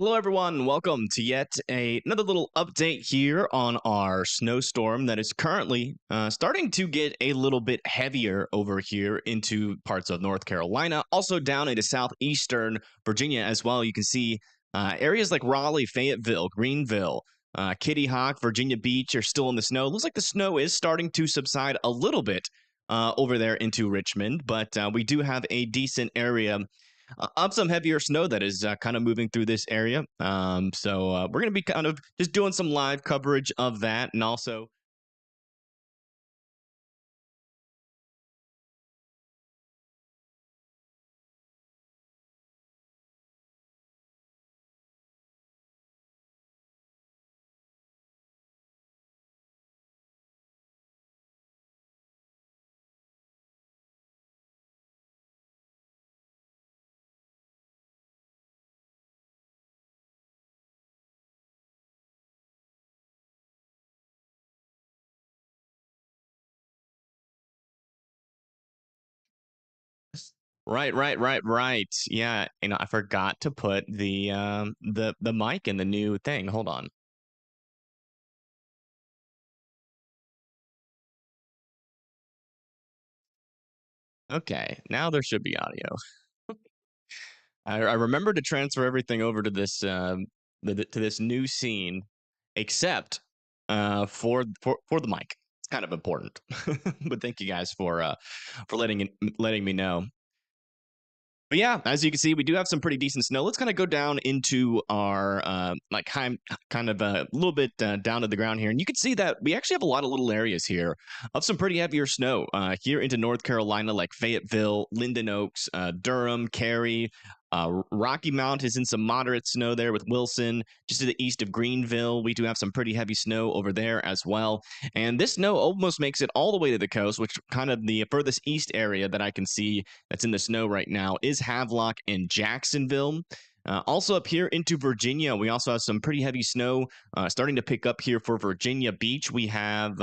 Hello, everyone. Welcome to yet another little update here on our snowstorm that is currently starting to get a little bit heavier over here into parts of North Carolina, also down into southeastern Virginia as well. You can see areas like Raleigh, Fayetteville, Greenville, Kitty Hawk, Virginia Beach are still in the snow. It looks like the snow is starting to subside a little bit over there into Richmond, but we do have a decent area of some heavier snow that is kind of moving through this area. So we're going to be kind of just doing some live coverage of that. And also, right. Yeah, I forgot to put the mic in the new thing. Hold on. Okay, now there should be audio. I remember to transfer everything over to to this new scene, except for the mic. It's kind of important. But thank you guys for letting me know. But yeah, as you can see, we do have some pretty decent snow. Let's kind of go down into our like kind of a little bit down to the ground here, and you can see that we actually have a lot of little areas here of some pretty heavier snow here into North Carolina, like Fayetteville, Linden Oaks, Durham, Cary. Rocky Mount is in some moderate snow there with Wilson. Just to the east of Greenville, we do have some pretty heavy snow over there as well. And this snow almost makes it all the way to the coast, which kind of the furthest east area that I can see that's in the snow right now is Havelock and Jacksonville. Also up here into Virginia, we also have some pretty heavy snow starting to pick up here for Virginia Beach. We have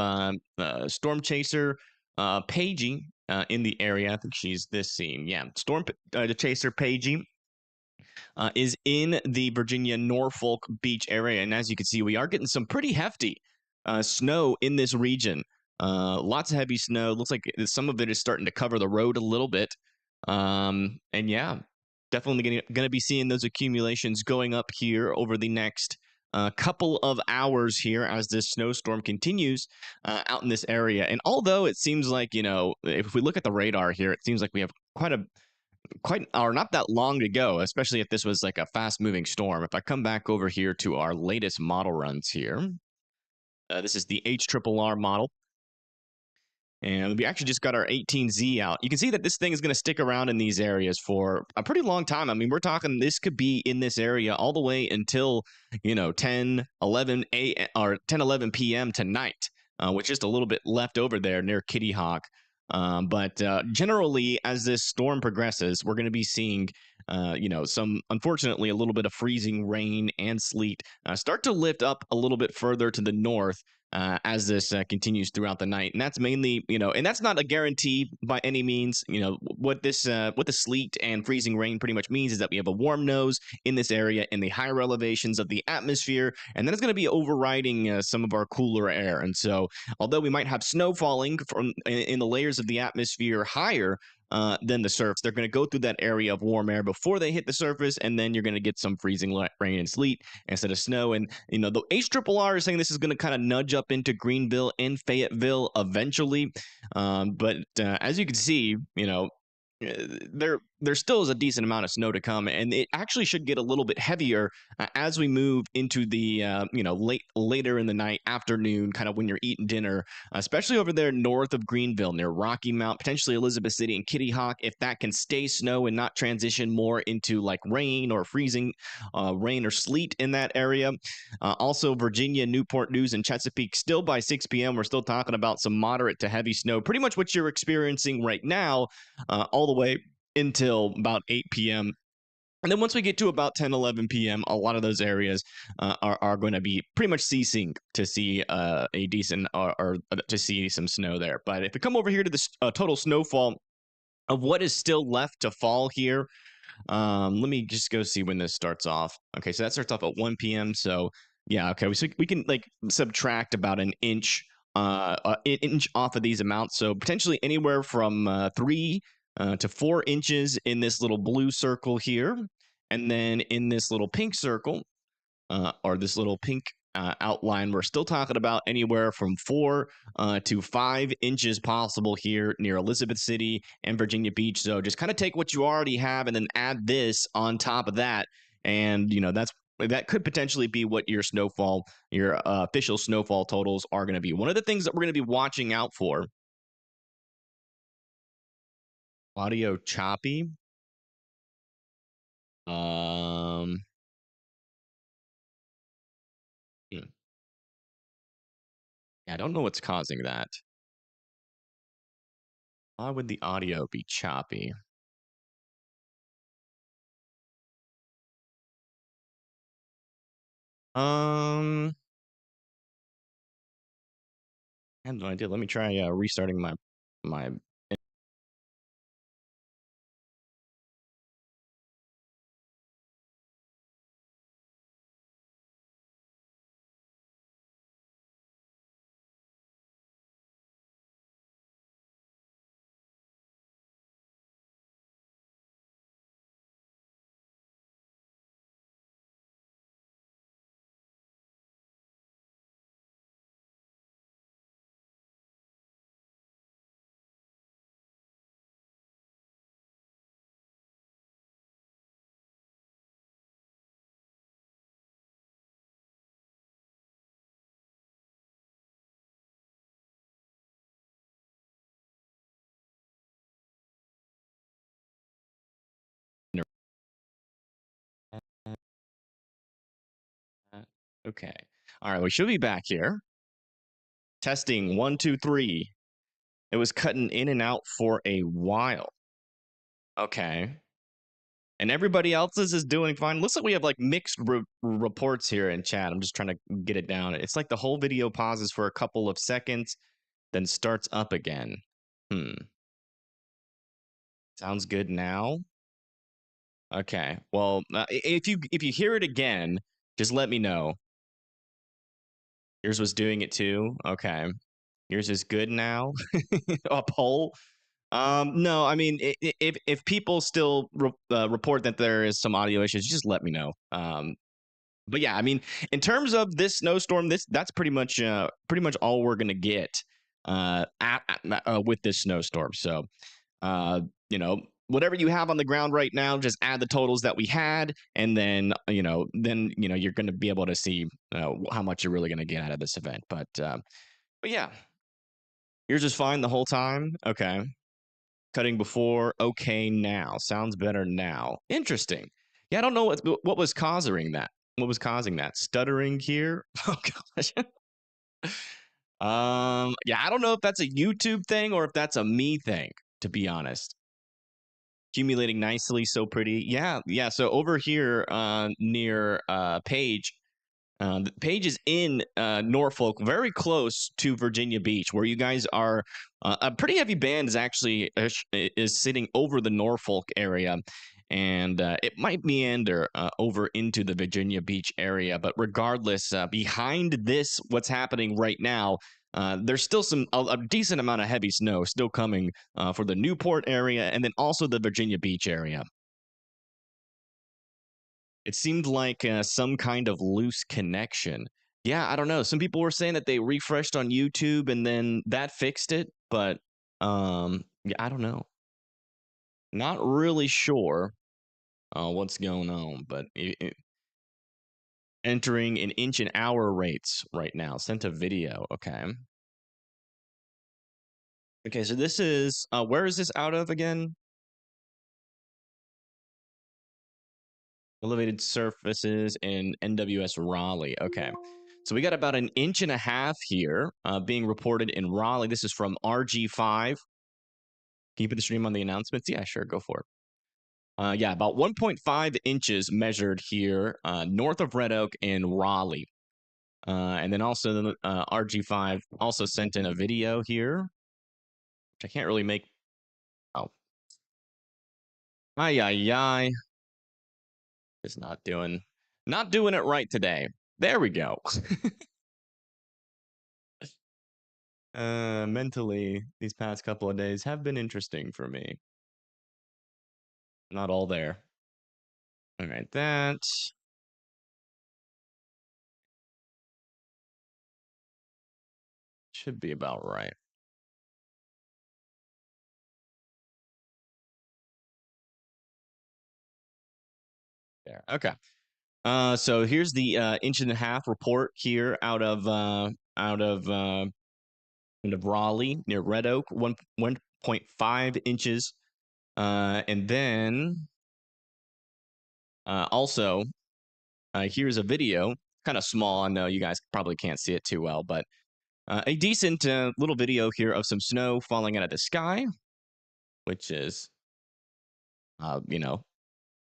Storm Chaser Pagey in the area. I think she's this scene. Yeah, Storm Chaser Pagey is in the Virginia Norfolk Beach area. And as you can see, we are getting some pretty hefty snow in this region. Lots of heavy snow. Looks like some of it is starting to cover the road a little bit. And yeah, definitely going to be seeing those accumulations going up here over the next couple of hours here as this snowstorm continues out in this area. And although it seems like, if we look at the radar here, it seems like we have quite or not that long to go, especially if this was like a fast moving storm. If I come back over here to our latest model runs here, this is the HRRR model. And we actually just got our 18Z out. You can see that this thing is going to stick around in these areas for a pretty long time. I mean, we're talking this could be in this area all the way until, 10, 11 or 10, 11 p.m. tonight, with just a little bit left over there near Kitty Hawk. But generally, as this storm progresses, we're going to be seeing, some unfortunately a little bit of freezing rain and sleet start to lift up a little bit further to the north as this continues throughout the night. And that's mainly, and that's not a guarantee by any means. What the sleet and freezing rain pretty much means is that we have a warm nose in this area in the higher elevations of the atmosphere, and then it's going to be overriding some of our cooler air. And so, although we might have snow falling from in the layers of the atmosphere higher than the surface, they're going to go through that area of warm air before they hit the surface, and then you're going to get some freezing rain and sleet instead of snow. And the HRRR is saying this is going to kind of nudge up into Greenville and Fayetteville eventually. But as you can see, there still is a decent amount of snow to come, and it actually should get a little bit heavier as we move into the later in the night, afternoon, kind of when you're eating dinner, especially over there north of Greenville near Rocky Mount, potentially Elizabeth City and Kitty Hawk. If that can stay snow and not transition more into like rain or freezing rain or sleet in that area. Also Virginia, Newport News, and Chesapeake, still by 6 p.m. we're still talking about some moderate to heavy snow, pretty much what you're experiencing right now, all the way until about 8 p.m. And then once we get to about 10, 11 p.m., a lot of those areas are going to be pretty much ceasing to see a decent or to see some snow there. But if we come over here to the total snowfall of what is still left to fall here, Let me just go see when this starts off. Okay, so that starts off at 1 p.m. So yeah, okay, so we can like subtract about an inch, inch off of these amounts. So potentially anywhere from 3 to 4 inches in this little blue circle here, and then in this little pink circle, or this little pink outline, we're still talking about anywhere from 4 to 5 inches possible here near Elizabeth City and Virginia Beach. So just kind of take what you already have and then add this on top of that, and that could potentially be what your snowfall, your official snowfall totals are going to be. One of the things that we're going to be watching out for. Audio choppy. Um. Yeah, I don't know what's causing that. Why would the audio be choppy? Um, I have no idea. Let me try restarting my. Okay. All right. We should be back here. Testing 1, 2, 3. It was cutting in and out for a while. Okay. And everybody else's is doing fine. Looks like we have like mixed reports here in chat. I'm just trying to get it down. It's like the whole video pauses for a couple of seconds, then starts up again. Sounds good now. Okay. Well, if you hear it again, just let me know. Yours was doing it too. Okay. Yours is good now. A poll. No, I mean, if people still report that there is some audio issues, just let me know. But yeah, I mean, in terms of this snowstorm, that's pretty much all we're gonna get with this snowstorm. So, uh, whatever you have on the ground right now, just add the totals that we had, and then you're gonna be able to see how much you're really gonna get out of this event. But yeah, yours is fine the whole time. Okay. Cutting before, okay now. Sounds better now. Interesting. Yeah, I don't know what was causing that. What was causing that? Stuttering here? Oh gosh. Yeah, I don't know if that's a YouTube thing or if that's a me thing, to be honest. Accumulating nicely, so pretty. Yeah, yeah. So over here near Page, the Page is in Norfolk, very close to Virginia Beach, where you guys are. A pretty heavy band is actually is sitting over the Norfolk area, and it might meander over into the Virginia Beach area. But regardless, behind this, what's happening right now. There's still a decent amount of heavy snow still coming for the Newport area and then also the Virginia Beach area. It seemed like some kind of loose connection. Yeah, I don't know. Some people were saying that they refreshed on YouTube and then that fixed it, but yeah, I don't know. Not really sure what's going on, but entering an inch an hour rates right now. Sent a video. Okay. Okay, so this is where is this out of again? Elevated surfaces in NWS Raleigh. Okay. So we got about an inch and a half here being reported in Raleigh. This is from RG5. Can you put the stream on the announcements? Yeah, sure. Go for it. Yeah, about 1.5 inches measured here north of Red Oak in Raleigh. And then also RG5 also sent in a video here, which I can't really make. Oh. Ay, ay, ay. Just not doing it right today. There we go. Mentally, these past couple of days have been interesting for me. Not all there. All right, that should be about right. There. Okay. So here's the inch and a half report here out of Raleigh near Red Oak, 1.5 inches. And then also here's a video, kind of small. I know you guys probably can't see it too well, but a decent little video here of some snow falling out of the sky, which is,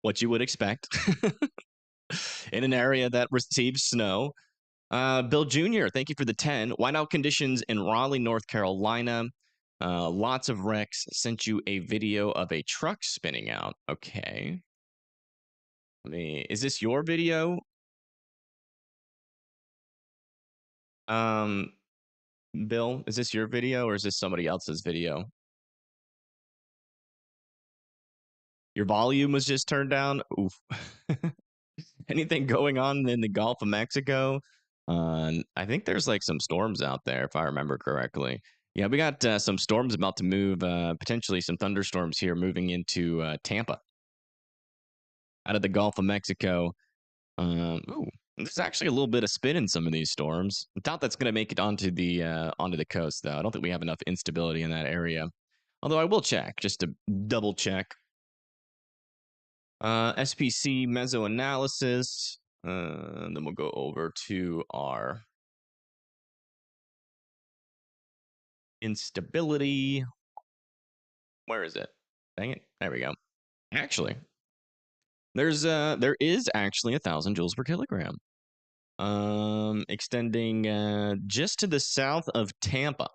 what you would expect in an area that receives snow. Bill Jr., thank you for the 10. Whiteout conditions in Raleigh, North Carolina. Lots of wrecks. Sent you a video of a truck spinning out. Okay. Is this your video? Bill, is this your video or is this somebody else's video? Your volume was just turned down? Oof. Anything going on in the Gulf of Mexico? I think there's like some storms out there, if I remember correctly. Yeah, we got some storms about to move, potentially some thunderstorms here moving into Tampa out of the Gulf of Mexico. Ooh, there's actually a little bit of spin in some of these storms. I doubt that's going to make it onto the coast, though. I don't think we have enough instability in that area. Although I will check just to double check. SPC meso analysis. Then we'll go over to our instability. Where is it? Dang it. There we go. Actually, there is actually 1,000 joules per kilogram. Extending just to the south of Tampa.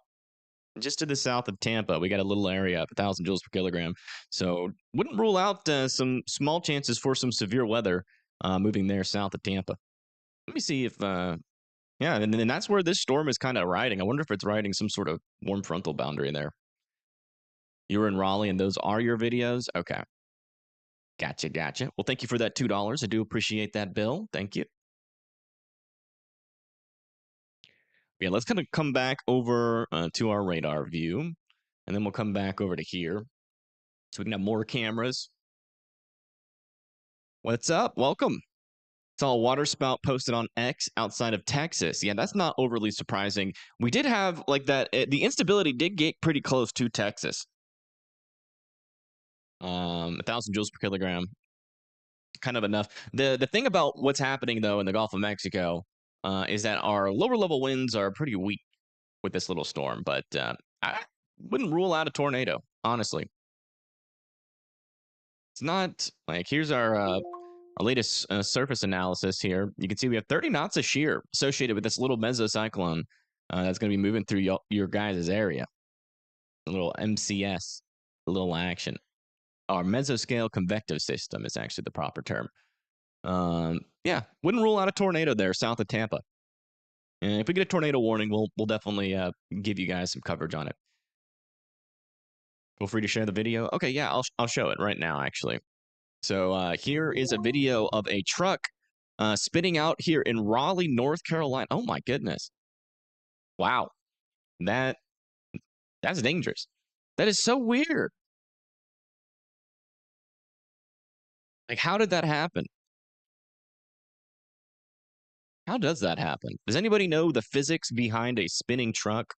Just to the south of Tampa, we got a little area of 1,000 joules per kilogram. So wouldn't rule out some small chances for some severe weather moving there south of Tampa. Let me see if, yeah, and then that's where this storm is kind of riding. I wonder if it's riding some sort of warm frontal boundary there. You were in Raleigh and those are your videos? Okay. Gotcha. Well, thank you for that $2. I do appreciate that, Bill. Thank you. Yeah, let's kind of come back over to our radar view, and then we'll come back over to here so we can have more cameras. What's up? Welcome. Saw a water spout posted on X outside of Texas. Yeah, that's not overly surprising. We did have like that. The instability did get pretty close to Texas. 1,000 joules per kilogram, kind of enough. The thing about what's happening though in the Gulf of Mexico is that our lower level winds are pretty weak with this little storm, but I wouldn't rule out a tornado, honestly. It's not like here's our latest surface analysis here. You can see we have 30 knots of shear associated with this little mesocyclone that's going to be moving through your guys' area. A little MCS, a little action. Our mesoscale convective system is actually the proper term. Yeah, wouldn't rule out a tornado there south of Tampa. And if we get a tornado warning, we'll definitely give you guys some coverage on it. Feel free to share the video. Okay, yeah, I'll show it right now, actually. So here is a video of a truck spitting out here in Raleigh, North Carolina. Oh my goodness! Wow, that's dangerous. That is so weird. Like, how did that happen? How does that happen? Does anybody know the physics behind a spinning truck?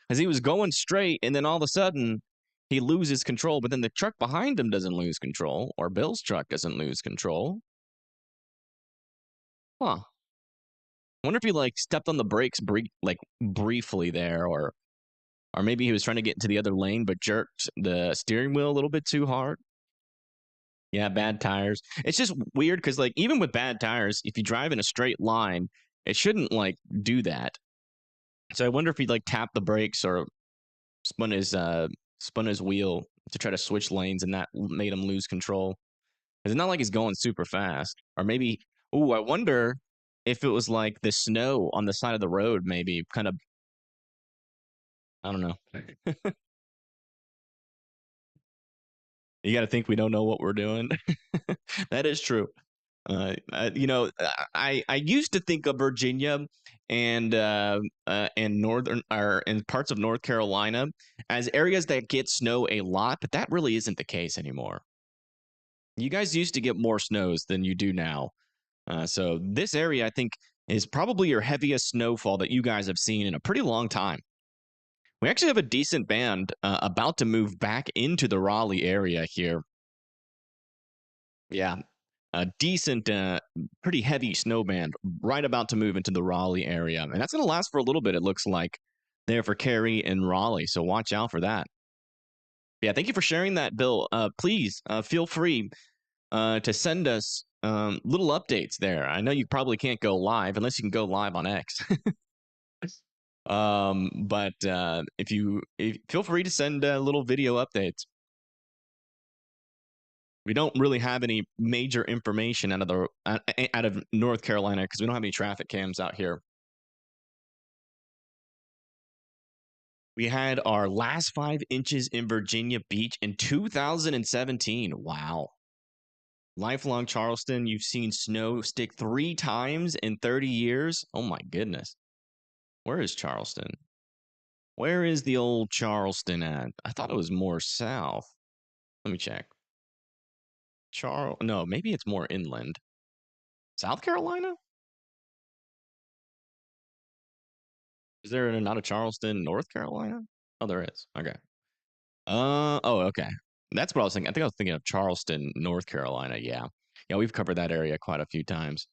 Because he was going straight, and then all of a sudden, he loses control, but then the truck behind him doesn't lose control, or Bill's truck doesn't lose control. Huh. I wonder if he, like, stepped on the brakes briefly there, or maybe he was trying to get into the other lane, but jerked the steering wheel a little bit too hard. Yeah, bad tires. It's just weird because, like, even with bad tires, if you drive in a straight line, it shouldn't, like, do that. So I wonder if he, like, tapped the brakes or spun his wheel to try to switch lanes, and that made him lose control. It's not like he's going super fast. Or maybe, ooh, I wonder if it was like the snow on the side of the road, maybe kind of, I don't know. You got to think we don't know what we're doing. That is true. I used to think of Virginia and northern or in parts of North Carolina as areas that get snow a lot, but that really isn't the case anymore. You guys used to get more snows than you do now. So this area, I think, is probably your heaviest snowfall that you guys have seen in a pretty long time. We actually have a decent band about to move back into the Raleigh area here. Yeah, a decent, pretty heavy snow band right about to move into the Raleigh area. And that's going to last for a little bit, it looks like, there for Cary and Raleigh. So watch out for that. Yeah, thank you for sharing that, Bill. Please feel free to send us little updates there. I know you probably can't go live unless you can go live on X. But if feel free to send little video updates. We don't really have any major information out of North Carolina because we don't have any traffic cams out here. We had our last 5 inches in Virginia Beach in 2017. Wow. Lifelong Charleston, you've seen snow stick 3 times in 30 years. Oh my goodness. Where is Charleston? Where is the old Charleston at? I thought it was more south. Let me check. No, maybe it's more inland. South Carolina? Is there not a Charleston, North Carolina? Oh, there is. Okay. Okay. That's what I was thinking. I think I was thinking of Charleston, North Carolina. Yeah. Yeah, we've covered that area quite a few times.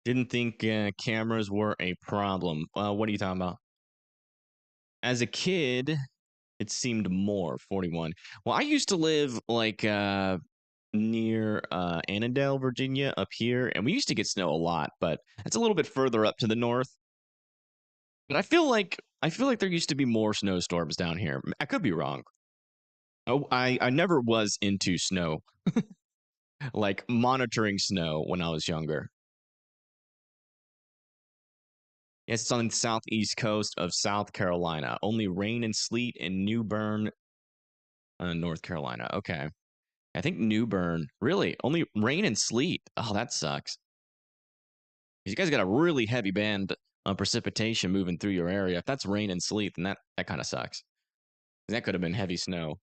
Didn't think cameras were a problem. What are you talking about? As a kid, it seemed more 41. Well, I used to live like near Annandale, Virginia, up here, and we used to get snow a lot, but it's a little bit further up to the north. But I feel like there used to be more snowstorms down here. I could be wrong. Oh, I never was into snow, like monitoring snow when I was younger. Yes, it's on the southeast coast of South Carolina. Only rain and sleet in New Bern, North Carolina. Okay. I think New Bern. Really? Only rain and sleet. Oh, that sucks. You guys got a really heavy band of precipitation moving through your area. If that's rain and sleet, then that kind of sucks. That could have been heavy snow.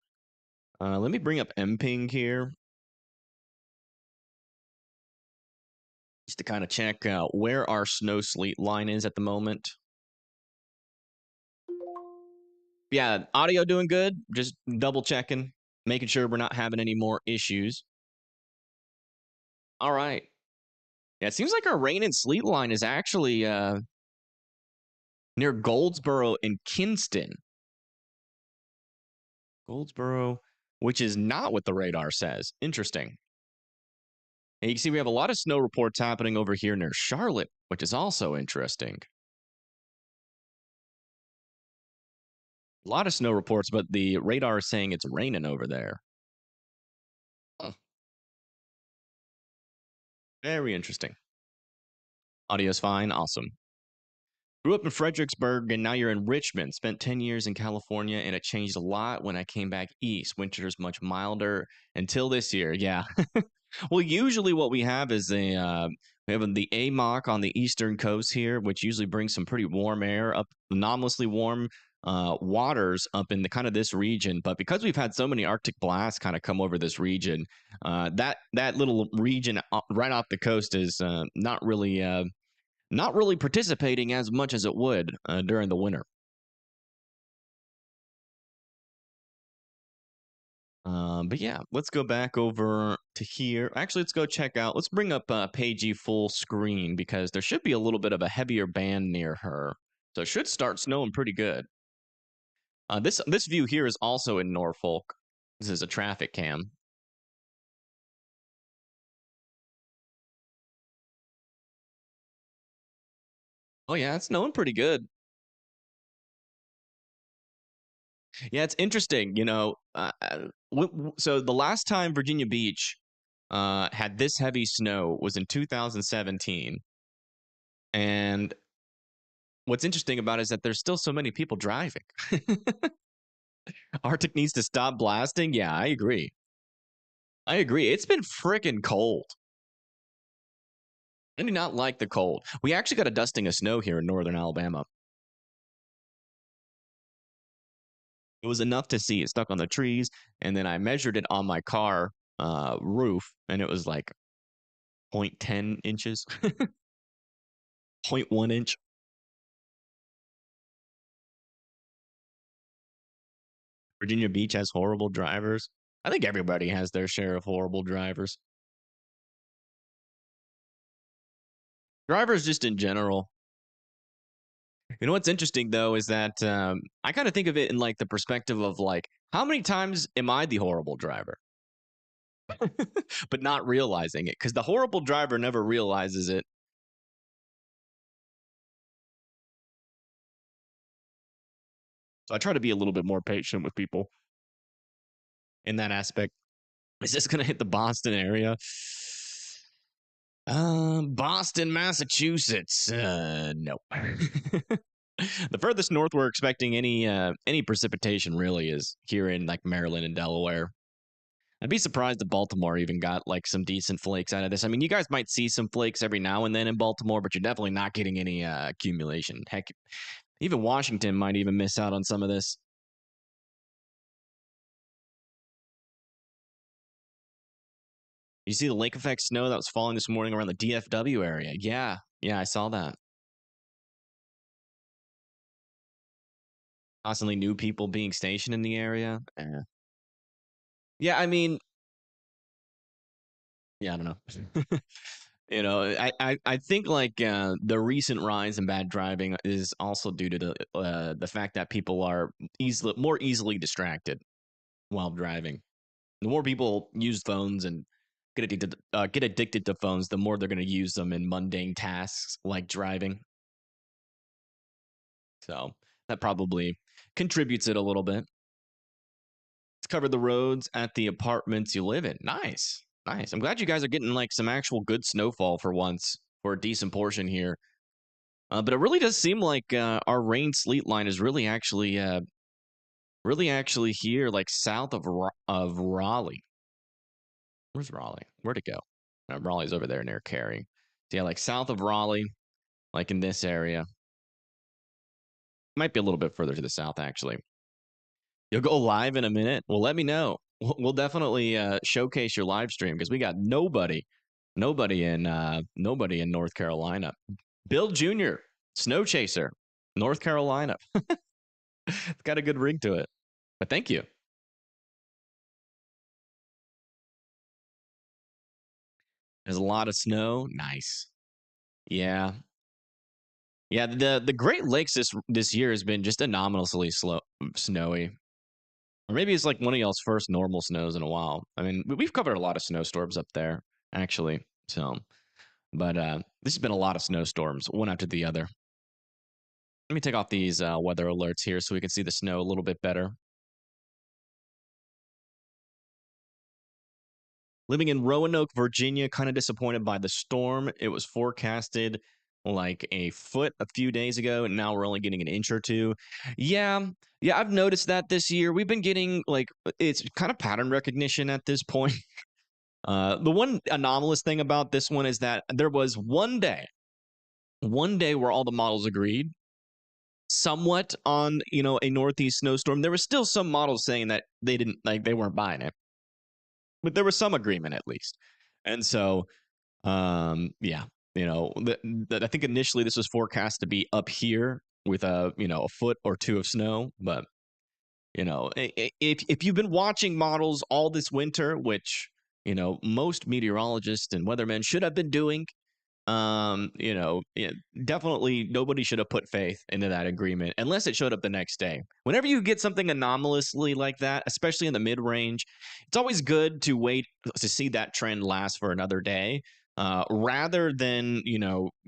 Let me bring up MPing here just to kind of check where our snow sleet line is at the moment. Yeah, audio doing good. Just double checking, making sure we're not having any more issues. All right. Yeah, it seems like our rain and sleet line is actually near Goldsboro and Kinston. Goldsboro, which is not what the radar says. Interesting. And you can see we have a lot of snow reports happening over here near Charlotte, which is also interesting. A lot of snow reports, but the radar is saying it's raining over there. Huh. Very interesting. Audio's fine. Awesome. Grew up in Fredericksburg and now you're in Richmond. Spent 10 years in California and it changed a lot when I came back east. Winter's much milder until this year. Yeah. Well, usually what we have is we have the AMOC on the eastern coast here, which usually brings some pretty warm air up, anomalously warm waters up in the kind of this region. But because we've had so many Arctic blasts kind of come over this region, that little region right off the coast is not really participating as much as it would during the winter. But yeah, let's go back over to here. Actually, let's go check out. Let's bring up Pagey full screen because there should be a little bit of a heavier band near her, so it should start snowing pretty good. This view here is also in Norfolk. This is a traffic cam. Oh yeah, it's snowing pretty good. Yeah, it's interesting. So the last time Virginia Beach had this heavy snow was in 2017, and what's interesting about it is that there's still so many people driving. Arctic needs to stop blasting. Yeah, I agree. I agree. It's been freaking cold. I do not like the cold. We actually got a dusting of snow here in northern Alabama. It was enough to see it stuck on the trees, and then I measured it on my car roof, and it was like 0.10 inches, zero point 0.1 inch. Virginia Beach has horrible drivers. I think everybody has their share of horrible drivers. Drivers just in general. You know what's interesting though is that I kind of think of it in like the perspective of like how many times am I the horrible driver, but not realizing it because the horrible driver never realizes it. So I try to be a little bit more patient with people in that aspect. Is this going to hit the Boston area? Boston, Massachusetts. No. The furthest north we're expecting any precipitation really is here in like Maryland and Delaware. I'd be surprised if Baltimore even got like some decent flakes out of this. I mean, you guys might see some flakes every now and then in Baltimore, but you're definitely not getting any accumulation. Heck, even Washington might even miss out on some of this. You see the lake effect snow that was falling this morning around the DFW area? Yeah, I saw that. Constantly new people being stationed in the area. Yeah, I mean, yeah, I don't know. I think like the recent rise in bad driving is also due to the fact that people are more easily distracted while driving. The more people use phones and get addicted to phones, the more they're going to use them in mundane tasks like driving. So that probably contributes it a little bit. Let's cover the roads at the apartments you live in. Nice. Nice. I'm glad you guys are getting like some actual good snowfall for once for a decent portion here. But it really does seem like our rain sleet line is really actually here, like south of Raleigh. Where's Raleigh? Where'd it go? Raleigh's over there near Cary. So yeah, like south of Raleigh, like in this area. Might be a little bit further to the south, actually. You'll go live in a minute. Well, let me know. We'll definitely showcase your live stream because we got nobody in North Carolina. Bill Jr., Snow Chaser, North Carolina. It's got a good ring to it. But thank you. There's a lot of snow. Nice. Yeah. Yeah, the Great Lakes this year has been just anomalously snowy. Or maybe it's like one of y'all's first normal snows in a while. I mean, we've covered a lot of snowstorms up there, actually. So, but this has been a lot of snowstorms, one after the other. Let me take off these weather alerts here so we can see the snow a little bit better. Living in Roanoke, Virginia, kind of disappointed by the storm. It was forecasted like a foot a few days ago, and now we're only getting an inch or two. Yeah, yeah, I've noticed that this year. We've been getting like it's kind of pattern recognition at this point. The one anomalous thing about this one is that there was one day where all the models agreed somewhat on a northeast snowstorm. There was still some models saying that they weren't buying it, but there was some agreement at least. And so yeah, I think initially this was forecast to be up here with a foot or two of snow, but if you've been watching models all this winter, which most meteorologists and weathermen should have been doing, yeah, definitely nobody should have put faith into that agreement unless it showed up the next day. Whenever you get something anomalously like that, especially in the mid range, it's always good to wait to see that trend last for another day. Rather than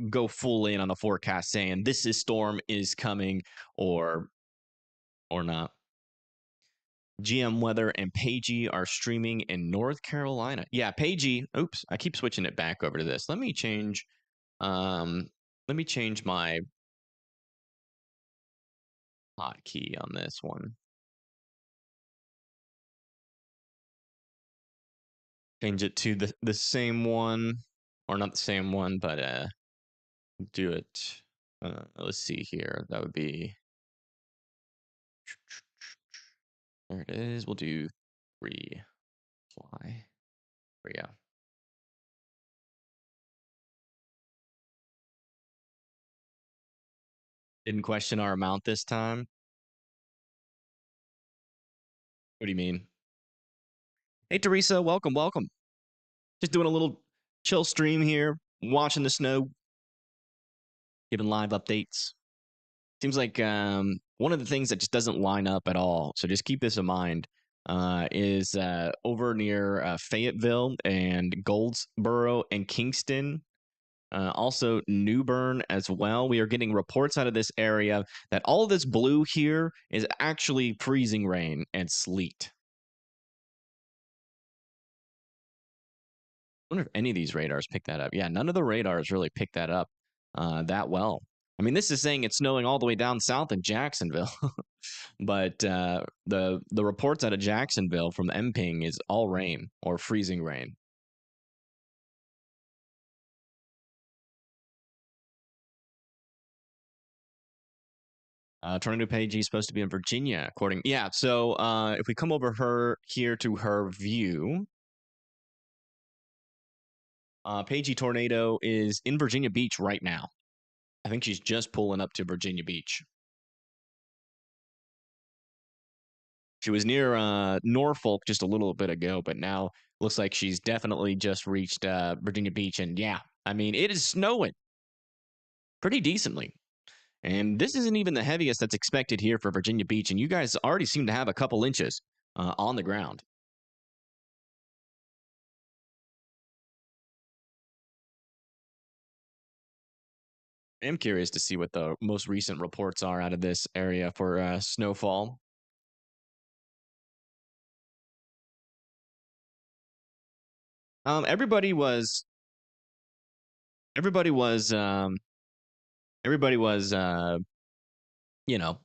go full in on the forecast saying this storm is coming or not. GM Weather and Pagey are streaming in North Carolina. Yeah, Pagey. Oops, I keep switching it back over to this. Let me change. Let me change my hotkey on this one. Change it to the same one, or not the same one, but do it. Let's see here. That would be. There it is. We'll do 3. Fly. There we go. Didn't question our amount this time. What do you mean? Hey, Teresa, welcome, welcome. Just doing a little chill stream here, watching the snow, giving live updates. Seems like one of the things that just doesn't line up at all, so just keep this in mind, is over near Fayetteville and Goldsboro and Kingston. Also, New Bern as well. We are getting reports out of this area that all of this blue here is actually freezing rain and sleet. I wonder if any of these radars pick that up. Yeah, none of the radars really pick that up that well. I mean, this is saying it's snowing all the way down south in Jacksonville, but the reports out of Jacksonville from MPing is all rain or freezing rain. Tornado Page is supposed to be in Virginia, according. Yeah, so if we come over here to her view, Pagey Tornado is in Virginia Beach right now. I think she's just pulling up to Virginia Beach. She was near Norfolk just a little bit ago, but now looks like she's definitely just reached Virginia Beach. And yeah, I mean, it is snowing pretty decently. And this isn't even the heaviest that's expected here for Virginia Beach. And you guys already seem to have a couple inches on the ground. I'm curious to see what the most recent reports are out of this area for snowfall. Everybody was you know,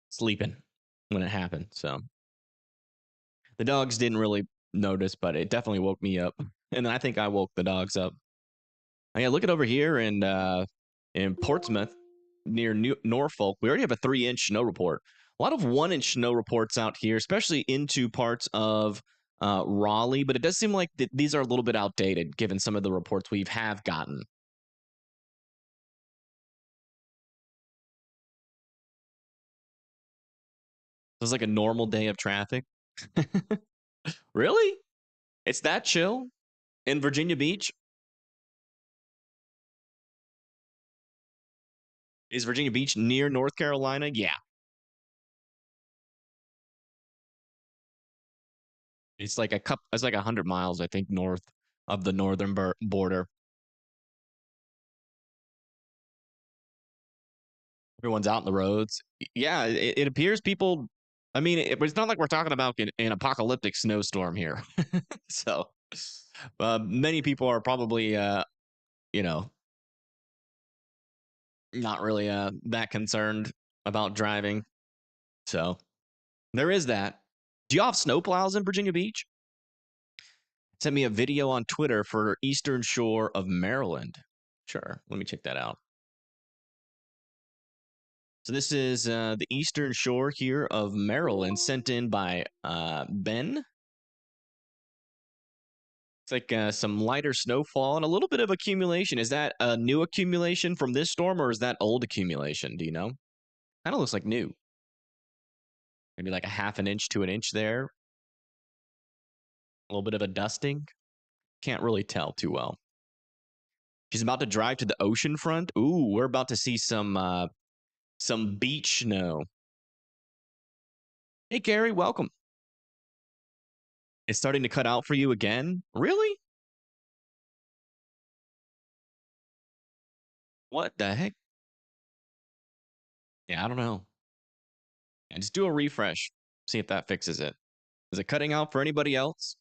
sleeping when it happened. So the dogs didn't really notice, but it definitely woke me up. And I think I woke the dogs up. Oh, yeah, look at over here in Portsmouth near Norfolk. We already have a 3-inch snow report. A lot of 1-inch snow reports out here, especially into parts of Raleigh. But it does seem like these are a little bit outdated, given some of the reports we have gotten. It was like a normal day of traffic. Really? It's that chill in Virginia Beach? Is Virginia Beach near North Carolina? Yeah. It's like it's like 100 miles, I think, north of the northern border. Everyone's out in the roads. Yeah, it appears people. I mean, it's not like we're talking about an apocalyptic snowstorm here. So, many people are probably, you know, not really that concerned about driving. So, there is that. Do you have snowplows in Virginia Beach? Send me a video on Twitter for Eastern Shore of Maryland. Sure, let me check that out. So this is the Eastern Shore here of Maryland, sent in by Ben. It's like some lighter snowfall and a little bit of accumulation. Is that a new accumulation from this storm, or is that old accumulation? Do you know? Kind of looks like new. Maybe like a half an inch to an inch there. A little bit of a dusting. Can't really tell too well. She's about to drive to the ocean front. Ooh, we're about to see some beach snow. Hey, Gary, welcome. It's starting to cut out for you again? Really? What the heck? Yeah, I don't know. And just do a refresh. See if that fixes it. Is it cutting out for anybody else?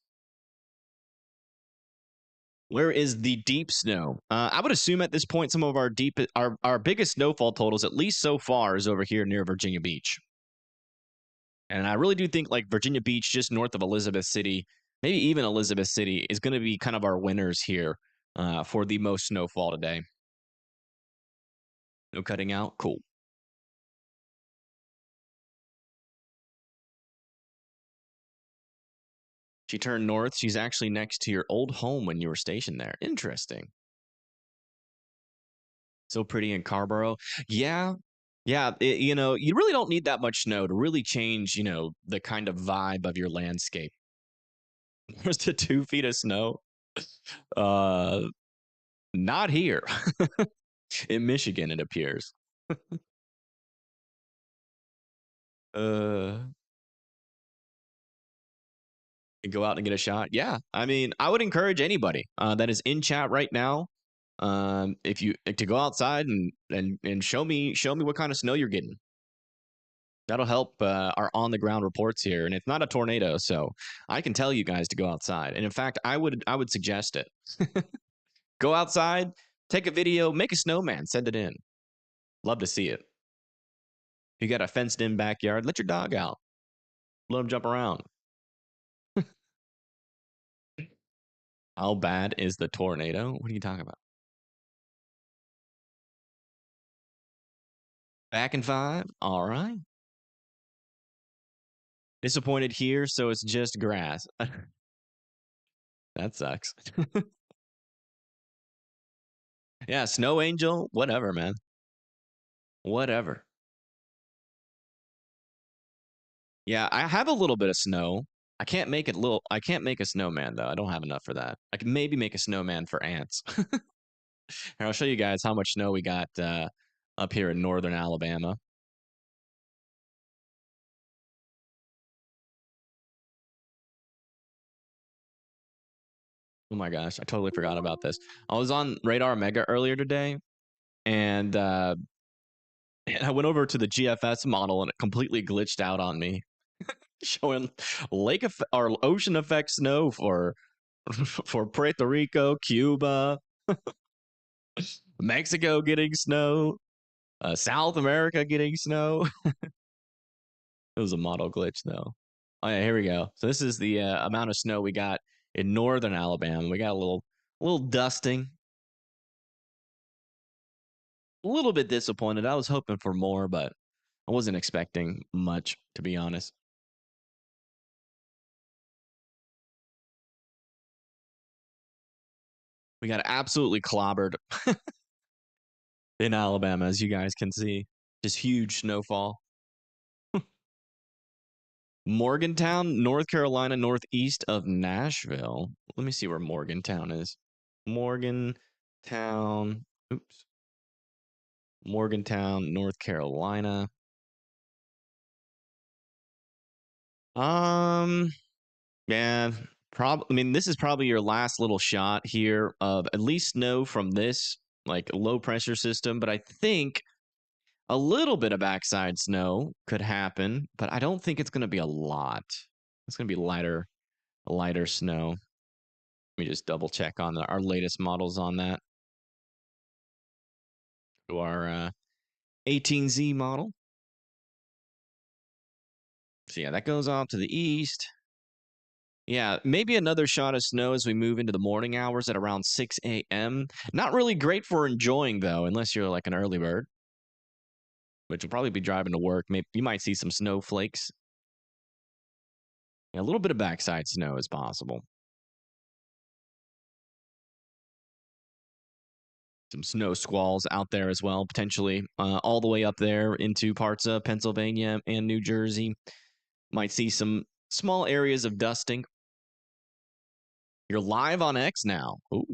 Where is the deep snow? I would assume at this point some of our biggest snowfall totals, at least so far, is over here near Virginia Beach. And I really do think like Virginia Beach, just north of Elizabeth City, maybe even Elizabeth City, is going to be kind of our winners here for the most snowfall today. No cutting out. Cool. She turned north. She's actually next to your old home when you were stationed there. Interesting. So pretty in Carborough. Yeah. Yeah. You really don't need that much snow to really change, the kind of vibe of your landscape. Where's the 2 feet of snow? Uh, Not here. In Michigan, it appears. Uh, Go out and get a shot. Yeah, I mean, I would encourage anybody that is in chat right now, if you to go outside and show me what kind of snow you're getting. That'll help our on the ground reports here, and it's not a tornado, so I can tell you guys to go outside. And in fact, I would suggest it. Go outside, take a video, make a snowman, send it in. Love to see it. If you got a fenced in backyard, let your dog out. Let him jump around. How bad is the tornado? What are you talking about? Back in 5? All right. Disappointed here, so it's just grass. That sucks. Yeah, snow angel, whatever, man. Whatever. Yeah, I have a little bit of snow. I can't make a snowman though. I don't have enough for that. I can maybe make a snowman for ants. Here, I'll show you guys how much snow we got up here in northern Alabama. Oh my gosh, I totally forgot about this. I was on Radar Mega earlier today, and and I went over to the GFS model, and it completely glitched out on me, showing or ocean effect snow for for Puerto Rico, Cuba, Mexico getting snow, South America getting snow. It was a model glitch though. Oh yeah, here we go. So this is the amount of snow we got in northern Alabama. We got a little dusting. A little bit disappointed. I was hoping for more, but I wasn't expecting much, to be honest. We got absolutely clobbered in Alabama, as you guys can see. Just huge snowfall. Morgantown, North Carolina, northeast of Nashville. Let me see where Morgantown is. Morgantown. Oops. Morgantown, North Carolina. Um, yeah, I mean, this is probably your last little shot here of at least snow from this like low pressure system, but I think a little bit of backside snow could happen, but I don't think it's going to be a lot. It's going to be lighter snow. Let me just double check on our latest models on that. To our 18Z model. So yeah, that goes off to the east. Yeah, maybe another shot of snow as we move into the morning hours at around 6 a.m. Not really great for enjoying though, unless you're like an early bird, which will probably be driving to work. Maybe you might see some snowflakes. Yeah, a little bit of backside snow is possible. Some snow squalls out there as well, potentially all the way up there into parts of Pennsylvania and New Jersey. Might see some small areas of dusting. You're live on X now. Ooh.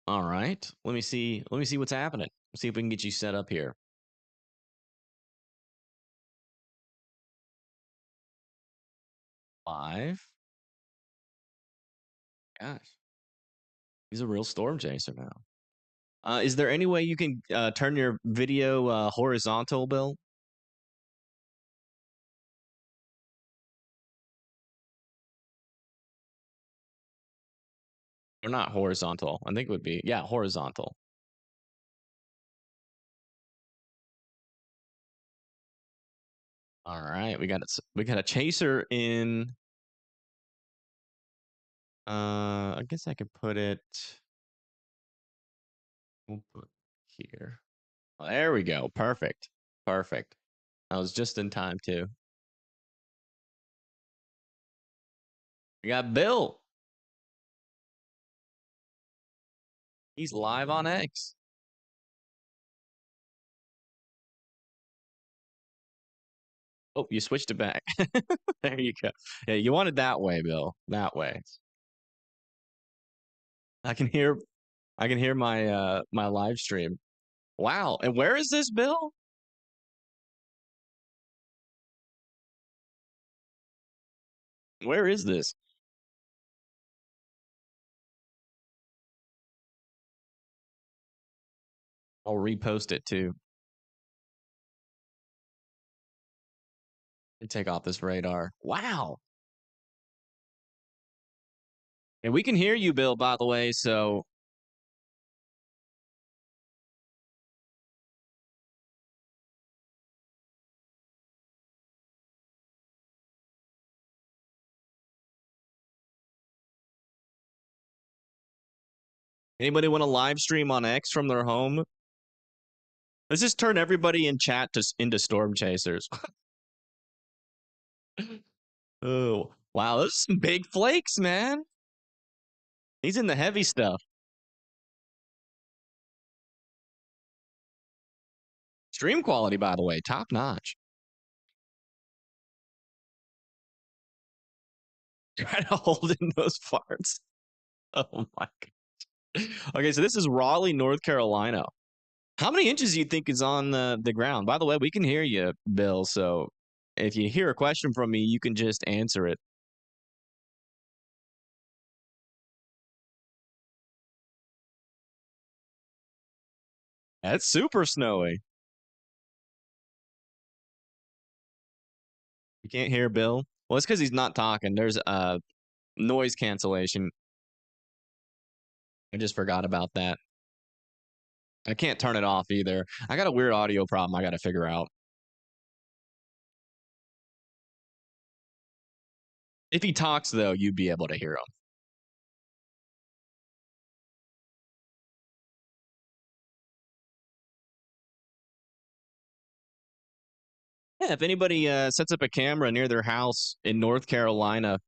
All right. Let me see. Let me see what's happening. See if we can get you set up here. Live. Gosh, he's a real storm chaser now. Is there any way you can turn your video horizontal, Bill? Or not horizontal. I think it would be, yeah, horizontal. All right, we got a chaser in. I guess I could put it. We'll put here. Oh, there we go. Perfect. Perfect. I was just in time too. We got Bill. He's live on X. Oh, you switched it back. There you go. Yeah, you want it that way, Bill. That way. I can hear my my live stream. Wow. And where is this, Bill? Where is this? I'll repost it too. And take off this radar. Wow. And we can hear you, Bill, by the way, so anybody want to live stream on X from their home? Let's just turn everybody in chat into storm chasers. Oh, wow, those are some big flakes, man. He's in the heavy stuff. Stream quality, by the way, top notch. Try to hold in those farts. Oh my god. Okay, so this is Raleigh, North Carolina. How many inches do you think is on the ground? By the way, we can hear you, Bill. So if you hear a question from me, you can just answer it. That's super snowy. You can't hear Bill? Well, it's because he's not talking. There's noise cancellation. I just forgot about that. I can't turn it off either. I got a weird audio problem I got to figure out. If he talks, though, you'd be able to hear him. Yeah, if anybody sets up a camera near their house in North Carolina,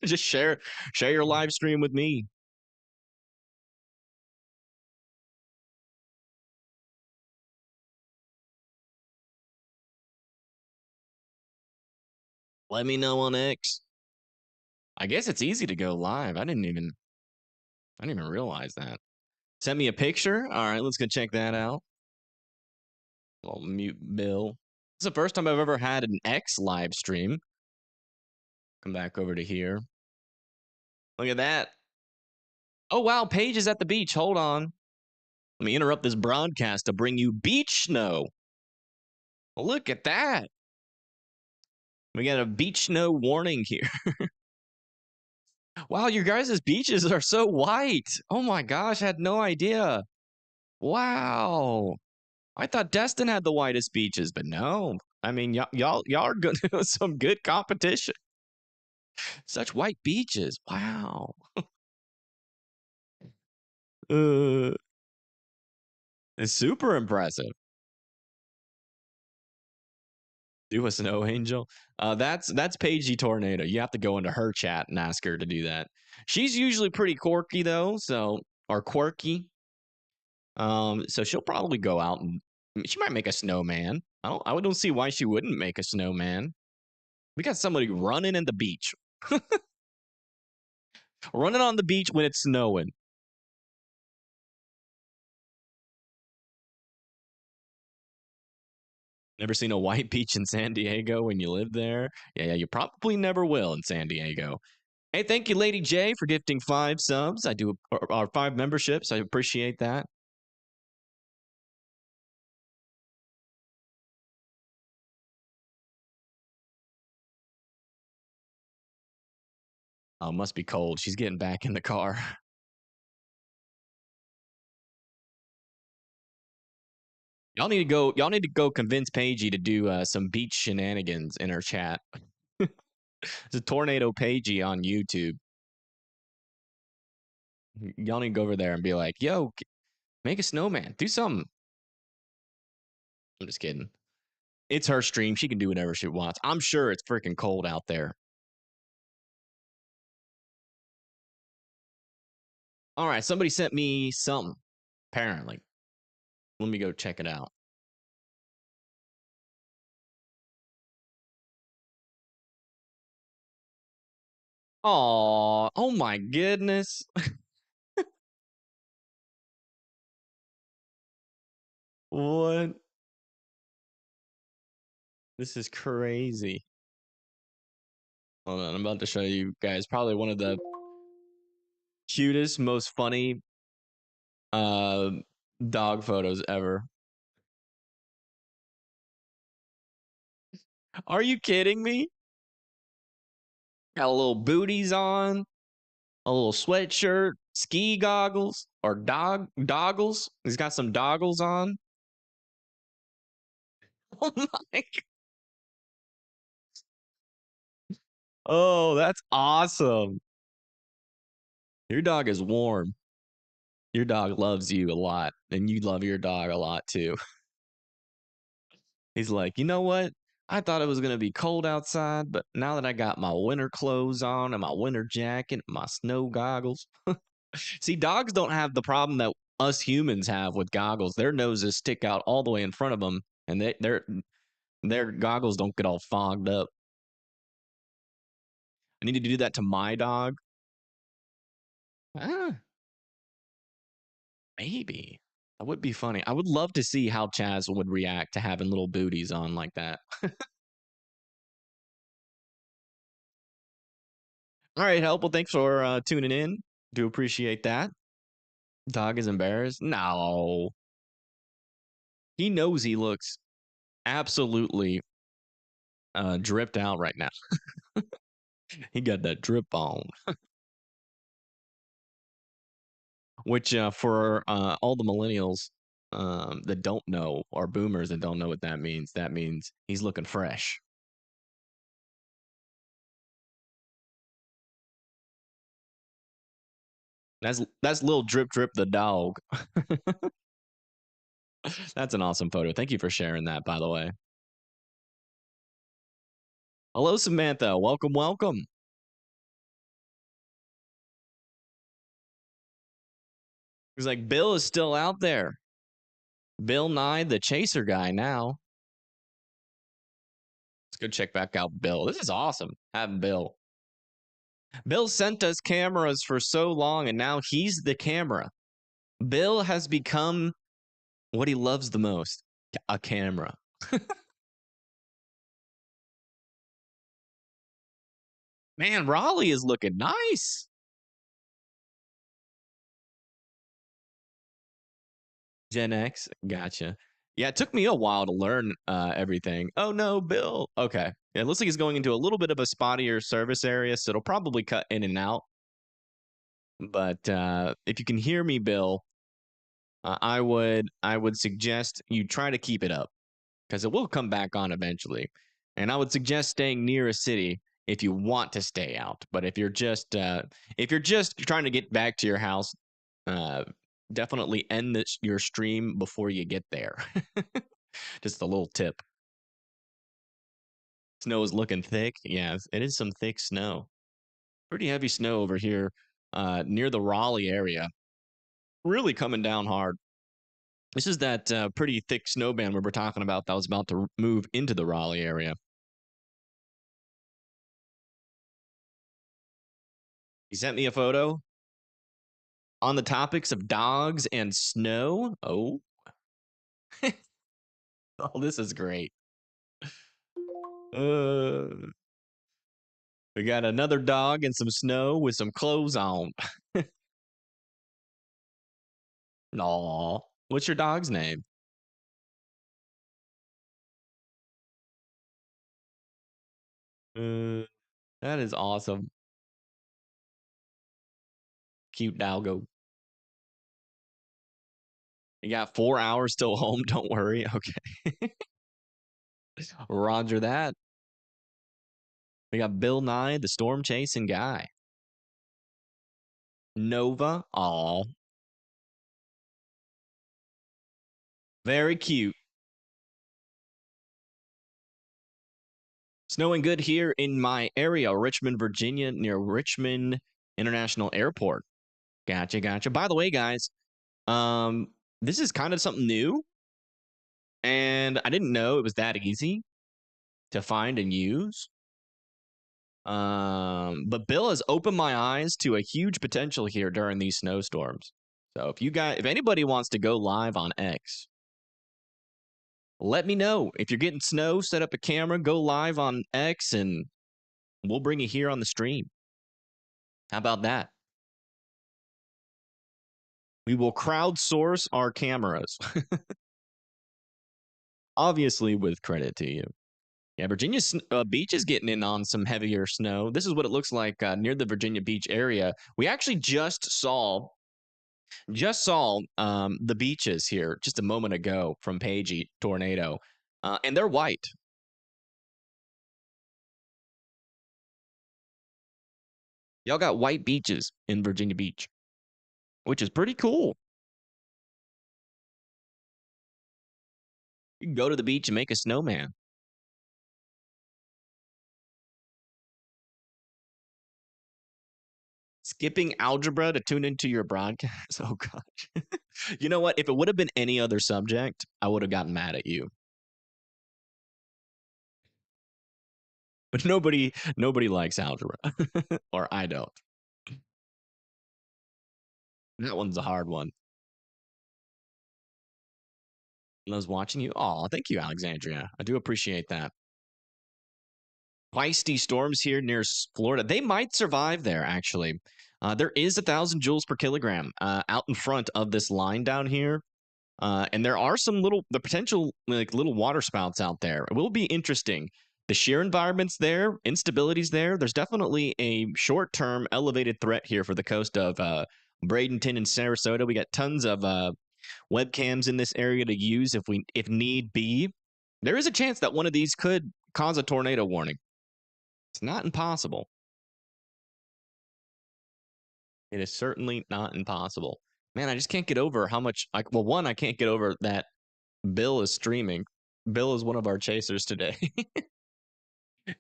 just share your live stream with me. Let me know on X. I guess it's easy to go live. I didn't even realize that. Send me a picture. All right, let's go check that out. I'll mute Bill. It's the first time I've ever had an X live stream. Come back over to here. Look at that. Oh, wow. Paige is at the beach. Hold on. Let me interrupt this broadcast to bring you beach snow. Look at that. We got a beach snow warning here. Wow, your guys' beaches are so white. Oh my gosh, I had no idea. Wow. I thought Destin had the whitest beaches, but no. I mean, y'all are good. Some good competition. Such white beaches. Wow. It's super impressive. Do a snow angel. That's Paigey Tornado. You have to go into her chat and ask her to do that. She's usually pretty quirky though, or quirky. So she'll probably go out and she might make a snowman. I don't see why she wouldn't make a snowman. We got somebody running in the beach. Running on the beach when it's snowing. Never seen a white beach in San Diego when you live there? Yeah, you probably never will in San Diego. Hey, thank you, Lady J, for gifting 5 subs. I do, or 5 memberships. I appreciate that. Oh, must be cold. She's getting back in the car. Y'all need to go convince Paigey to do some beach shenanigans in her chat. It's a tornado Paigey on YouTube. Y'all need to go over there and be like, "Yo, make a snowman. Do something." I'm just kidding. It's her stream. She can do whatever she wants. I'm sure it's freaking cold out there. All right, somebody sent me something. Apparently, let me go check it out. Oh my goodness. What? This is crazy. Hold on, I'm about to show you guys probably one of the cutest, most funny uh dog photos ever. Are you kidding me? Got a little booties on, a little sweatshirt, ski goggles, or doggles. He's got some doggles on. Oh my! Oh, that's awesome. Your dog is warm. Your dog loves you a lot, and you love your dog a lot too. He's like, you know what? I thought it was gonna be cold outside, but now that I got my winter clothes on and my winter jacket, my snow goggles. See, dogs don't have the problem that us humans have with goggles. Their noses stick out all the way in front of them, and their goggles don't get all fogged up. I need to do that to my dog. Ah, maybe. That would be funny. I would love to see how Chaz would react to having little booties on like that. All right, help. Well, thanks for tuning in. Do appreciate that. Dog is embarrassed. No, he knows he looks absolutely dripped out right now. He got that drip on. Which for all the millennials that don't know, or boomers that don't know what that means he's looking fresh. That's little drip drip the dog. That's an awesome photo. Thank you for sharing that, by the way. Hello, Samantha. Welcome, welcome. He's like, Bill is still out there. Bill Nye, the chaser guy now. Let's go check back out Bill. This is awesome. Having Bill. Bill sent us cameras for so long, and now he's the camera. Bill has become what he loves the most, a camera. Man, Raleigh is looking nice. Gen X, gotcha. Yeah, it took me a while to learn everything. Oh no, Bill. Okay. Yeah, it looks like he's going into a little bit of a spottier service area, so it'll probably cut in and out. But if you can hear me, Bill, I would suggest you try to keep it up because it will come back on eventually. And I would suggest staying near a city if you want to stay out. But if you're just trying to get back to your house, uh, definitely end your stream before you get there. Just a little tip. Snow is looking thick. Yeah, it is some thick snow. Pretty heavy snow over here near the Raleigh area. Really coming down hard. This is that pretty thick snow band we were talking about that was about to move into the Raleigh area. He sent me a photo on the topics of dogs and snow. Oh, oh, this is great. Uh, we got another dog and some snow with some clothes on. Aw, what's your dog's name? Uh, that is awesome. Cute doggo. You got 4 hours till home. Don't worry. Okay. Roger that. We got Bill Nye, the storm chasing guy. Nova. Aw. Very cute. Snowing good here in my area, Richmond, Virginia, near Richmond International Airport. Gotcha, gotcha. By the way, guys, this is kind of something new, and I didn't know it was that easy to find and use. But Bill has opened my eyes to a huge potential here during these snowstorms. So if anybody wants to go live on X, let me know. If you're getting snow, set up a camera, go live on X, and we'll bring you here on the stream. How about that? We will crowdsource our cameras. Obviously, with credit to you. Yeah, Virginia Beach is getting in on some heavier snow. This is what it looks like near the Virginia Beach area. We actually just saw the beaches here just a moment ago from Pagey tornado, and they're white. Y'all got white beaches in Virginia Beach, which is pretty cool. You can go to the beach and make a snowman. Skipping algebra to tune into your broadcast. Oh gosh. You know what? If it would have been any other subject, I would have gotten mad at you. But nobody likes algebra. Or I don't. That one's a hard one. Loves watching you. Oh, thank you, Alexandria. I do appreciate that. Feisty storms here near Florida. They might survive there, actually. There is 1,000 joules per kilogram out in front of this line down here. And there are the potential like little water spouts out there. It will be interesting. The shear environment's there, instability's there. There's definitely a short-term elevated threat here for the coast of Bradenton and Sarasota. We got tons of webcams in this area to use if need be. There is a chance that one of these could cause a tornado warning. It's not impossible. It is certainly not impossible. Man, I just can't get over how much. One, I can't get over that Bill is streaming. Bill is one of our chasers today.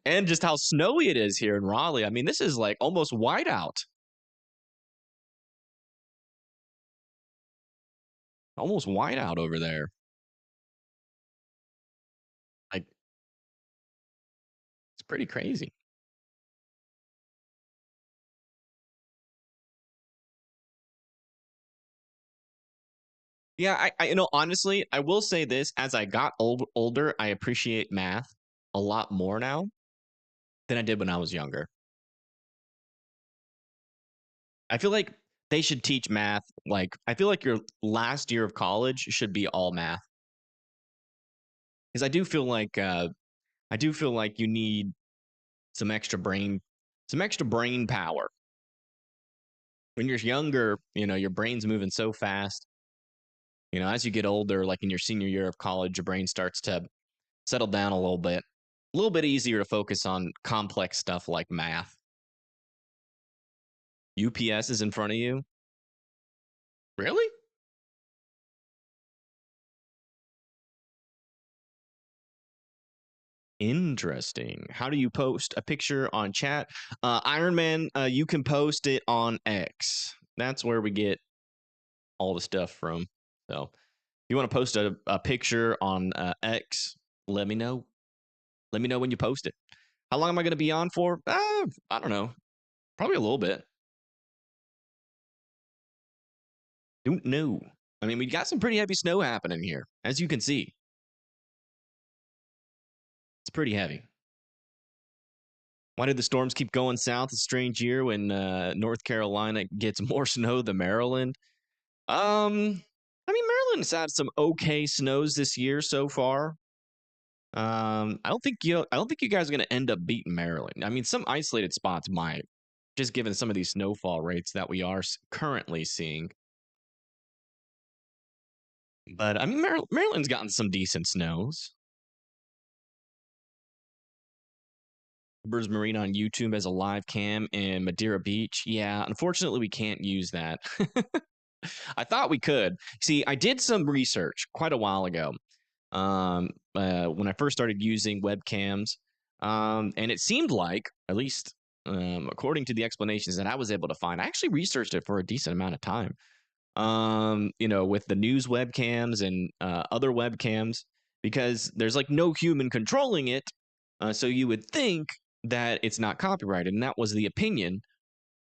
And just how snowy it is here in Raleigh. I mean, this is like almost whiteout. Almost whiteout over there. Like, it's pretty crazy. Yeah, honestly, I will say this: as I got older, I appreciate math a lot more now than I did when I was younger. I feel like they should teach math. Like, I feel like your last year of college should be all math, because I do feel like you need some extra brain power. When you're younger, your brain's moving so fast. As you get older, like in your senior year of college, your brain starts to settle down a little bit. A little bit easier to focus on complex stuff like math. UPS is in front of you? Really? Interesting. How do you post a picture on chat? Iron Man, you can post it on X. That's where we get all the stuff from. So if you want to post a picture on X, let me know. Let me know when you post it. How long am I going to be on for? I don't know. Probably a little bit. Don't know. I mean, we got some pretty heavy snow happening here, as you can see. It's pretty heavy. Why did the storms keep going south? A strange year when North Carolina gets more snow than Maryland. I mean, Maryland's had some okay snows this year so far. I don't think you guys are going to end up beating Maryland. I mean, some isolated spots might, just given some of these snowfall rates that we are currently seeing. But I mean, Maryland's gotten some decent snows. Burrs Marina on YouTube as a live cam in Madeira Beach. Yeah, unfortunately, we can't use that. I thought we could. See, I did some research quite a while ago when I first started using webcams, and it seemed like, at least according to the explanations that I was able to find, I actually researched it for a decent amount of time. With the news webcams and other webcams, because there's like no human controlling it, so you would think that it's not copyrighted, and that was the opinion,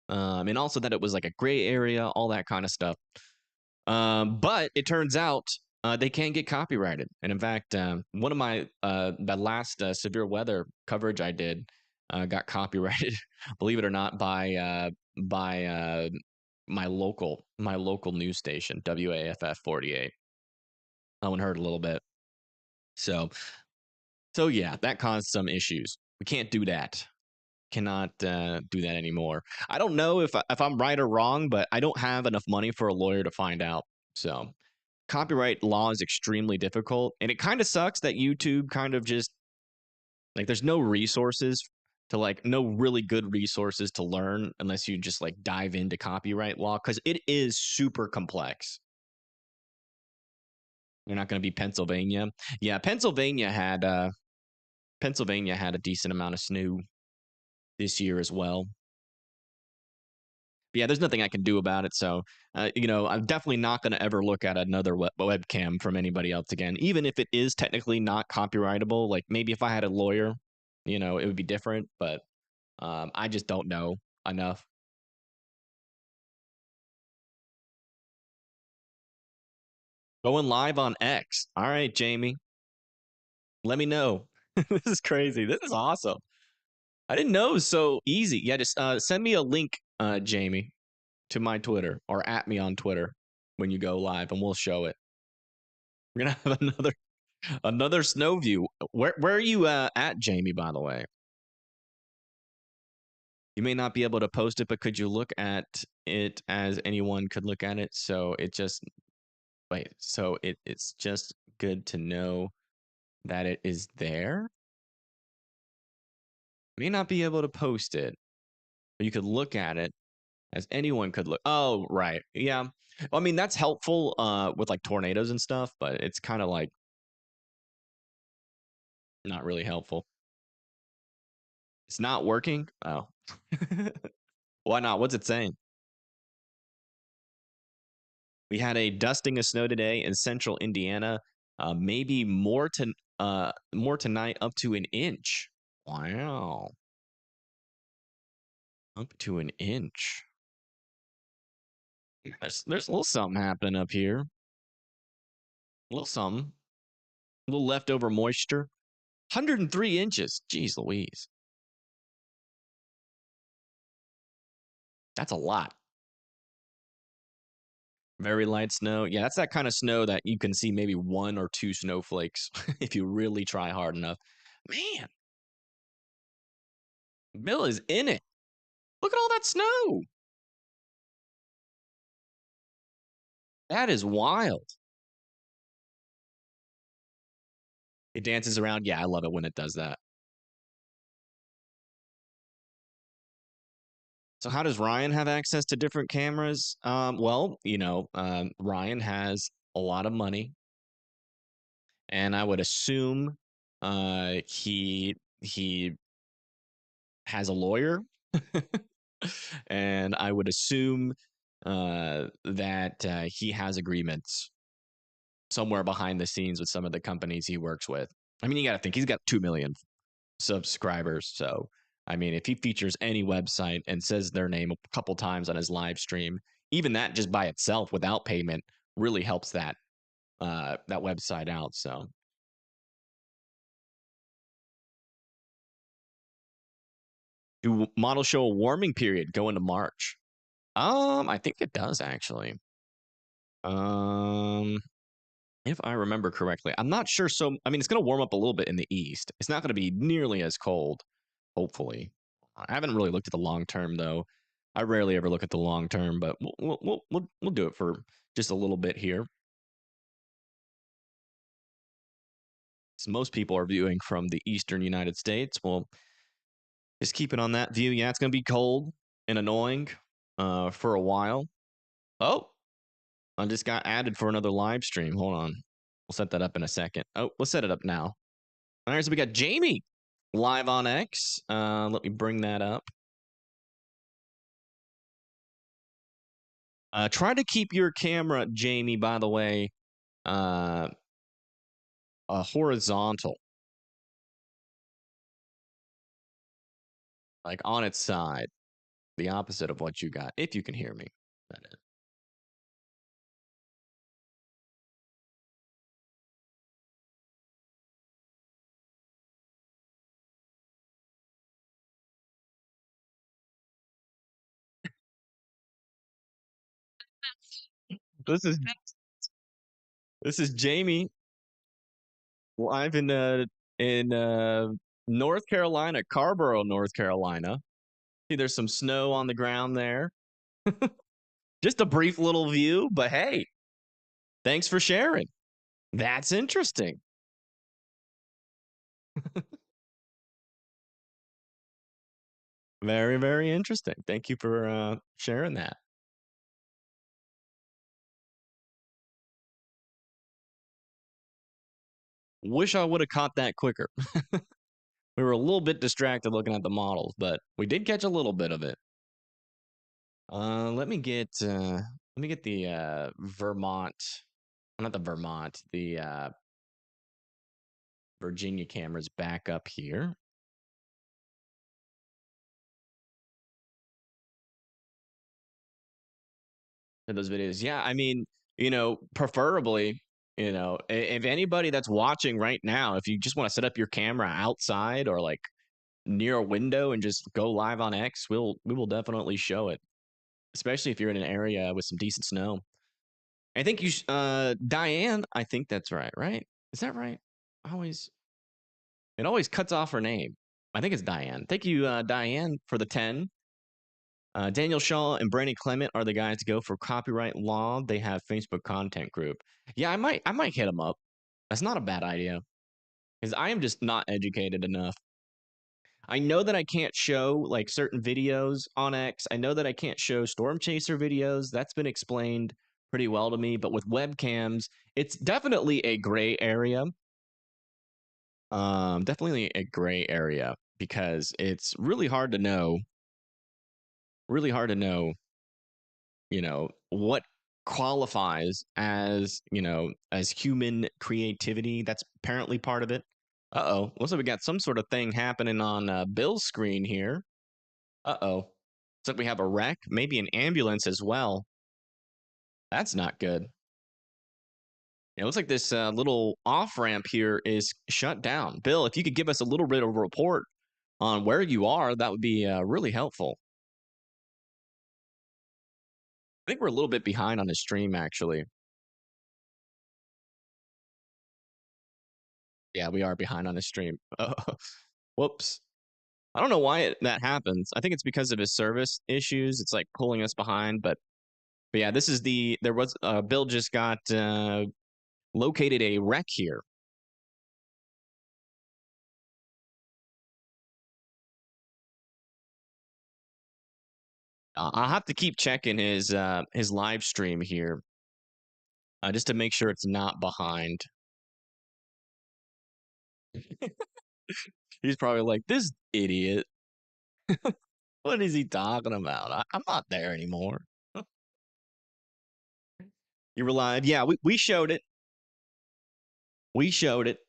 and also that it was like a gray area, all that kind of stuff. But it turns out they can get copyrighted. And in fact, one of my the last severe weather coverage I did got copyrighted, believe it or not, by my local news station, WAFF 48. That one hurt a little bit. So yeah, that caused some issues. We can't do that. Cannot do that anymore. I don't know if I'm right or wrong, but I don't have enough money for a lawyer to find out. So copyright law is extremely difficult, and it kind of sucks that YouTube kind of just like there's no resources to like no really good resources to learn unless you just like dive into copyright law because it is super complex. You're not going to be Pennsylvania. Yeah, Pennsylvania had a decent amount of snow this year as well. But yeah, there's nothing I can do about it. So, I'm definitely not going to ever look at another webcam from anybody else again, even if it is technically not copyrightable. Like maybe if I had a lawyer, it would be different. But I just don't know enough. Going live on X. All right, Jamie. Let me know. This is crazy. This is awesome. I didn't know it was so easy. Yeah, just send me a link, Jamie, to my Twitter or at me on Twitter when you go live, and we'll show it. We're gonna have another snow view. Where are you at, Jamie? By the way, you may not be able to post it, but could you look at it as anyone could look at it? So it just wait. So it's just good to know that it is there. You may not be able to post it, but you could look at it as anyone could look. Oh, right. Yeah. Well, I mean, that's helpful with like tornadoes and stuff, but it's kind of like not really helpful. It's not working. Oh. Why not? What's it saying? We had a dusting of snow today in central Indiana. Maybe more tonight, up to an inch. Wow. Up to an inch. There's a little something happening up here. A little something. A little leftover moisture. 103 inches. Jeez Louise. That's a lot. Very light snow. Yeah, that's that kind of snow that you can see maybe one or two snowflakes if you really try hard enough. Man, Bill is in it. Look at all that snow. That is wild. It dances around. Yeah, I love it when it does that. So how does Ryan have access to different cameras? Ryan has a lot of money, and I would assume he has a lawyer, and I would assume that he has agreements somewhere behind the scenes with some of the companies he works with. I mean, you got to think he's got 2 million subscribers. So, I mean, if he features any website and says their name a couple times on his live stream, even that just by itself without payment really helps that website out. So, do models show a warming period go into March? I think it does actually. Um, if I remember correctly, I'm not sure. So, I mean, it's going to warm up a little bit in the east. It's not going to be nearly as cold, hopefully. I haven't really looked at the long term though. I rarely ever look at the long term, but we'll do it for just a little bit here. So most people are viewing from the eastern United States. Well, just keep it on that view. Yeah, it's going to be cold and annoying for a while. Oh, I just got added for another live stream. Hold on. We'll set that up in a second. Oh, let's set it up now. All right, so we got Jamie live on X. Let me bring that up. Try to keep your camera, Jamie, by the way, horizontal, like on its side, the opposite of what you got, if you can hear me. That is. This is this is Jamie live in North Carolina, Carborough, North Carolina. See, there's some snow on the ground there. Just a brief little view, but hey, thanks for sharing. That's interesting. Very, very interesting. Thank you for sharing that. Wish I would have caught that quicker. We were a little bit distracted looking at the models, but we did catch a little bit of it. Let me get the Vermont, not the Vermont, the Virginia cameras back up here. For those videos, yeah. I mean, preferably, if anybody that's watching right now, if you just want to set up your camera outside or like near a window and just go live on X, we will definitely show it, especially if you're in an area with some decent snow. I think Diane, I think that's right, right? Is that right? It always cuts off her name. I think it's Diane. Thank you, Diane, for the 10. Daniel Shaw and Brandon Clement are the guys to go for copyright law. They have Facebook content group. Yeah, I might hit them up. That's not a bad idea because I am just not educated enough. I know that I can't show like certain videos on X. I know that I can't show Storm Chaser videos. That's been explained pretty well to me. But with webcams, it's definitely a gray area. Definitely a gray area because it's really hard to know. Really hard to know, what qualifies as, as human creativity. That's apparently part of it. Uh-oh. Looks like we got some sort of thing happening on Bill's screen here. Uh-oh. Looks like we have a wreck, maybe an ambulance as well. That's not good. It looks like this little off-ramp here is shut down. Bill, if you could give us a little bit of a report on where you are, that would be really helpful. I think we're a little bit behind on the stream, actually. Yeah, we are behind on the stream. Whoops. I don't know why that happens. I think it's because of his service issues. It's like pulling us behind. But yeah, there was Bill just got located a wreck here. I'll have to keep checking his live stream here, just to make sure it's not behind. He's probably like, this idiot. What is he talking about? I'm not there anymore. You were live. Yeah, we showed it. We showed it.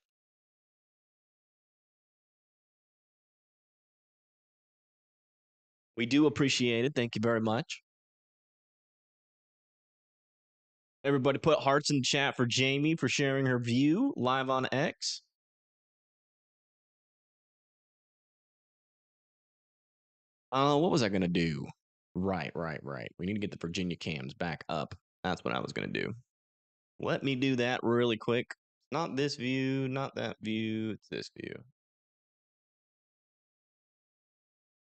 We do appreciate it. Thank you very much. Everybody put hearts in the chat for Jamie for sharing her view live on X. What was I going to do? Right. We need to get the Virginia cams back up. That's what I was going to do. Let me do that really quick. Not this view, not that view. It's this view.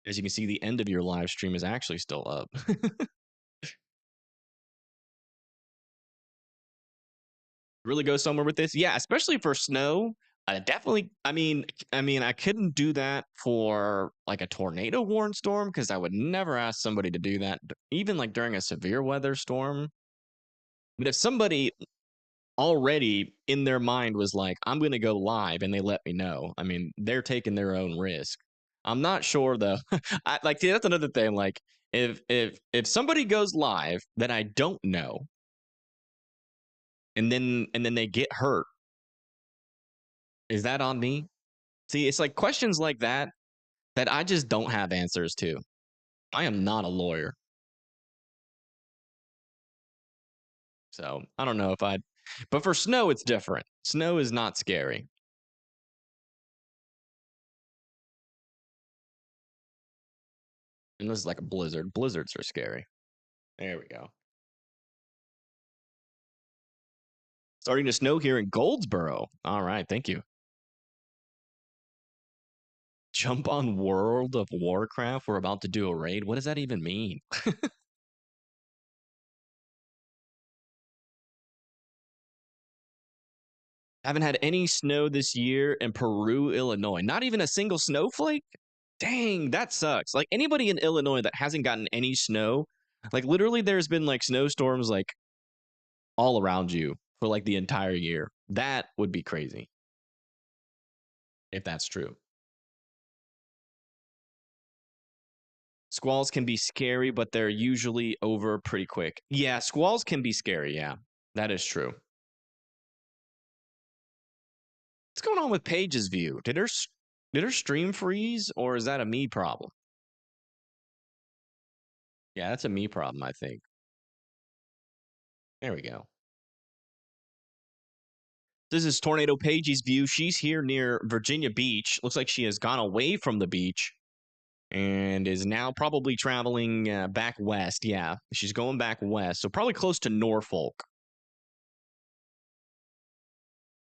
As you can see, the end of your live stream is actually still up. Really go somewhere with this? Yeah, especially for snow. I definitely. I mean, I couldn't do that for like a tornado warn storm because I would never ask somebody to do that, even like during a severe weather storm. But if somebody already in their mind was like, I'm going to go live and they let me know, I mean, they're taking their own risk. I'm not sure though. Like, see, that's another thing. Like, if somebody goes live that I don't know, and then they get hurt, is that on me? See, it's like questions like that I just don't have answers to. I am not a lawyer. So I don't know if I'd, but for snow, it's different. Snow is not scary. Unless it's like a blizzard. Blizzards are scary. There we go. Starting to snow here in Goldsboro. All right. Thank you. Jump on World of Warcraft. We're about to do a raid. What does that even mean? Haven't had any snow this year in Peru, Illinois. Not even a single snowflake? Dang, that sucks. Like anybody in Illinois that hasn't gotten any snow, like literally there's been like snowstorms like all around you for like the entire year. That would be crazy if that's true. Squalls can be scary, but they're usually over pretty quick. Yeah, squalls can be scary. Yeah, that is true. What's going on with Paige's view? Did her stream freeze, or is that a me problem? Yeah, that's a me problem, I think. There we go. This is Tornado Paige's view. She's here near Virginia Beach. Looks like she has gone away from the beach and is now probably traveling back west. Yeah, she's going back west, so probably close to Norfolk.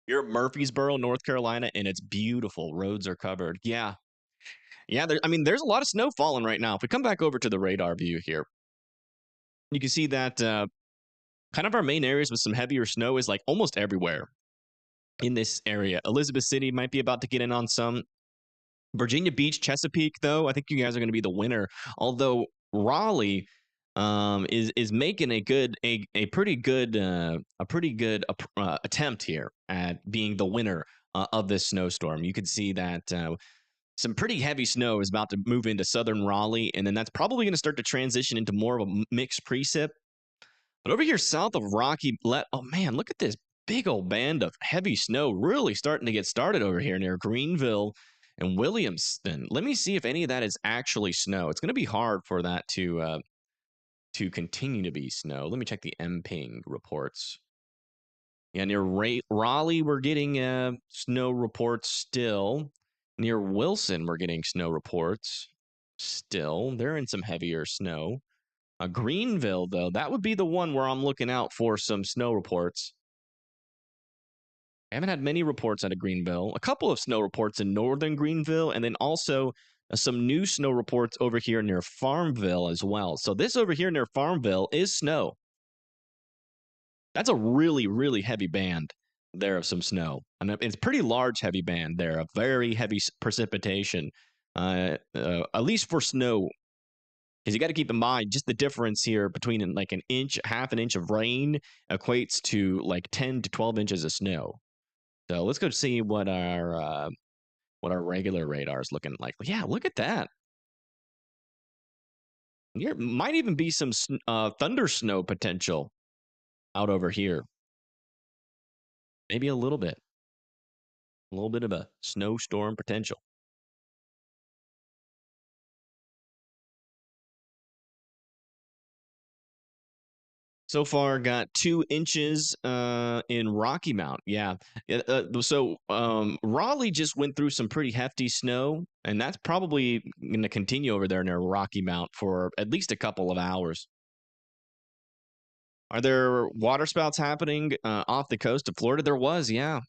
You're at Murfreesboro, North Carolina, and it's beautiful. Roads are covered. Yeah. Yeah, I mean, there's a lot of snow falling right now. If we come back over to the radar view here, you can see that kind of our main areas with some heavier snow is like almost everywhere in this area. Elizabeth City might be about to get in on some. Virginia Beach, Chesapeake, though, I think you guys are going to be the winner. Although Raleigh is making a pretty good attempt here at being the winner of this snowstorm. You could see that some pretty heavy snow is about to move into southern Raleigh, and then that's probably going to start to transition into more of a mixed precip. But over here south of oh man, look at this big old band of heavy snow really starting to get started over here near Greenville and Williamston. Let me see if any of that is actually snow. It's going to be hard for that to continue to be snow. Let me check the MPing reports. Yeah, near Raleigh, we're getting snow reports still. Near Wilson, we're getting snow reports still. They're in some heavier snow. Greenville, though, that would be the one where I'm looking out for some snow reports. I haven't had many reports out of Greenville. A couple of snow reports in northern Greenville, and then also some new snow reports over here near Farmville as well. So this over here near Farmville is snow. That's a really, really heavy band there of some snow. And it's a pretty large heavy band there, a very heavy precipitation, at least for snow. Because you got to keep in mind just the difference here between like an inch, half an inch of rain equates to like 10 to 12 inches of snow. So let's go see what our regular radar is looking like. Yeah, look at that. There might even be some thunder snow potential out over here. Maybe a little bit. A little bit of a snowstorm potential. So far, got 2 inches in Rocky Mount. Yeah. Raleigh just went through some pretty hefty snow, and that's probably going to continue over there near Rocky Mount for at least a couple of hours. Are there water spouts happening off the coast of Florida? There was, yeah.